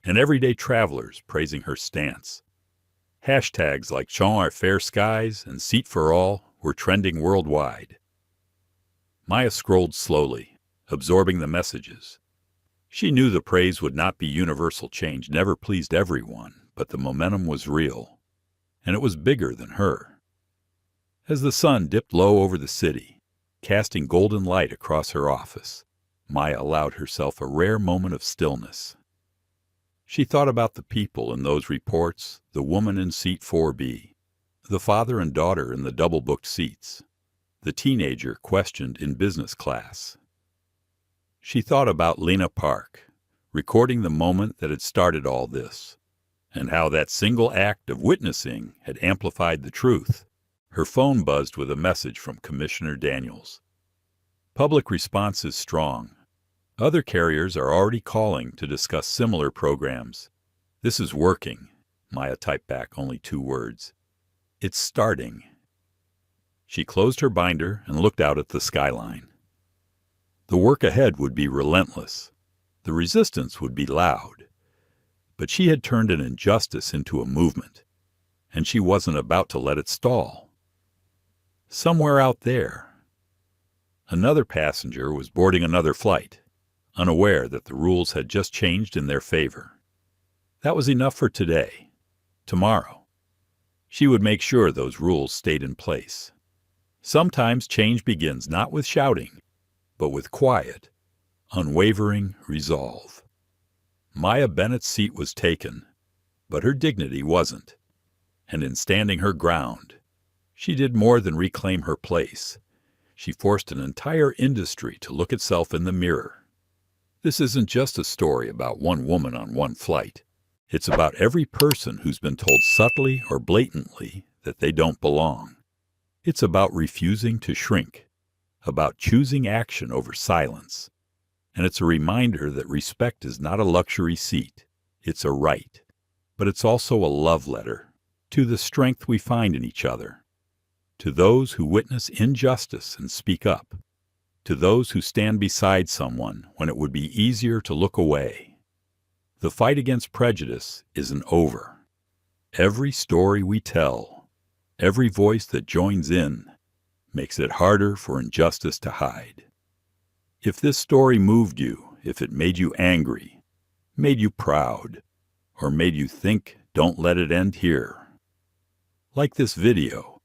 and everyday travelers praising her stance. Hashtags like "Chant our fair skies" and "Seat for all" were trending worldwide. Maya scrolled slowly, absorbing the messages. She knew the praise would not be universal. Change never pleased everyone, but the momentum was real, and it was bigger than her. As the sun dipped low over the city, casting golden light across her office, Maya allowed herself a rare moment of stillness. She thought about the people in those reports, the woman in seat 4B, the father and daughter in the double-booked seats, the teenager questioned in business class. She thought about Lena Park, recording the moment that had started all this, and how that single act of witnessing had amplified the truth. Her phone buzzed with a message from Commissioner Daniels. Public response is strong. Other carriers are already calling to discuss similar programs. "This is working," Maya typed back only 2 words. "It's starting." She closed her binder and looked out at the skyline. The work ahead would be relentless. The resistance would be loud. But she had turned an injustice into a movement, and she wasn't about to let it stall. Somewhere out there, another passenger was boarding another flight, unaware that the rules had just changed in their favor. That was enough for today. Tomorrow, she would make sure those rules stayed in place. Sometimes change begins not with shouting, but with quiet, unwavering resolve. Maya Bennett's seat was taken, but her dignity wasn't. And in standing her ground, she did more than reclaim her place. She forced an entire industry to look itself in the mirror. This isn't just a story about one woman on one flight. It's about every person who's been told subtly or blatantly that they don't belong. It's about refusing to shrink, about choosing action over silence. And it's a reminder that respect is not a luxury seat. It's a right. But it's also a love letter to the strength we find in each other, to those who witness injustice and speak up, to those who stand beside someone when it would be easier to look away. The fight against prejudice isn't over. Every story we tell, every voice that joins in, makes it harder for injustice to hide. If this story moved you, if it made you angry, made you proud, or made you think, don't let it end here. Like this video,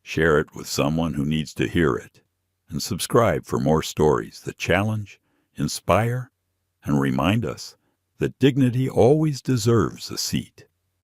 share it with someone who needs to hear it, and subscribe for more stories that challenge, inspire, and remind us that dignity always deserves a seat.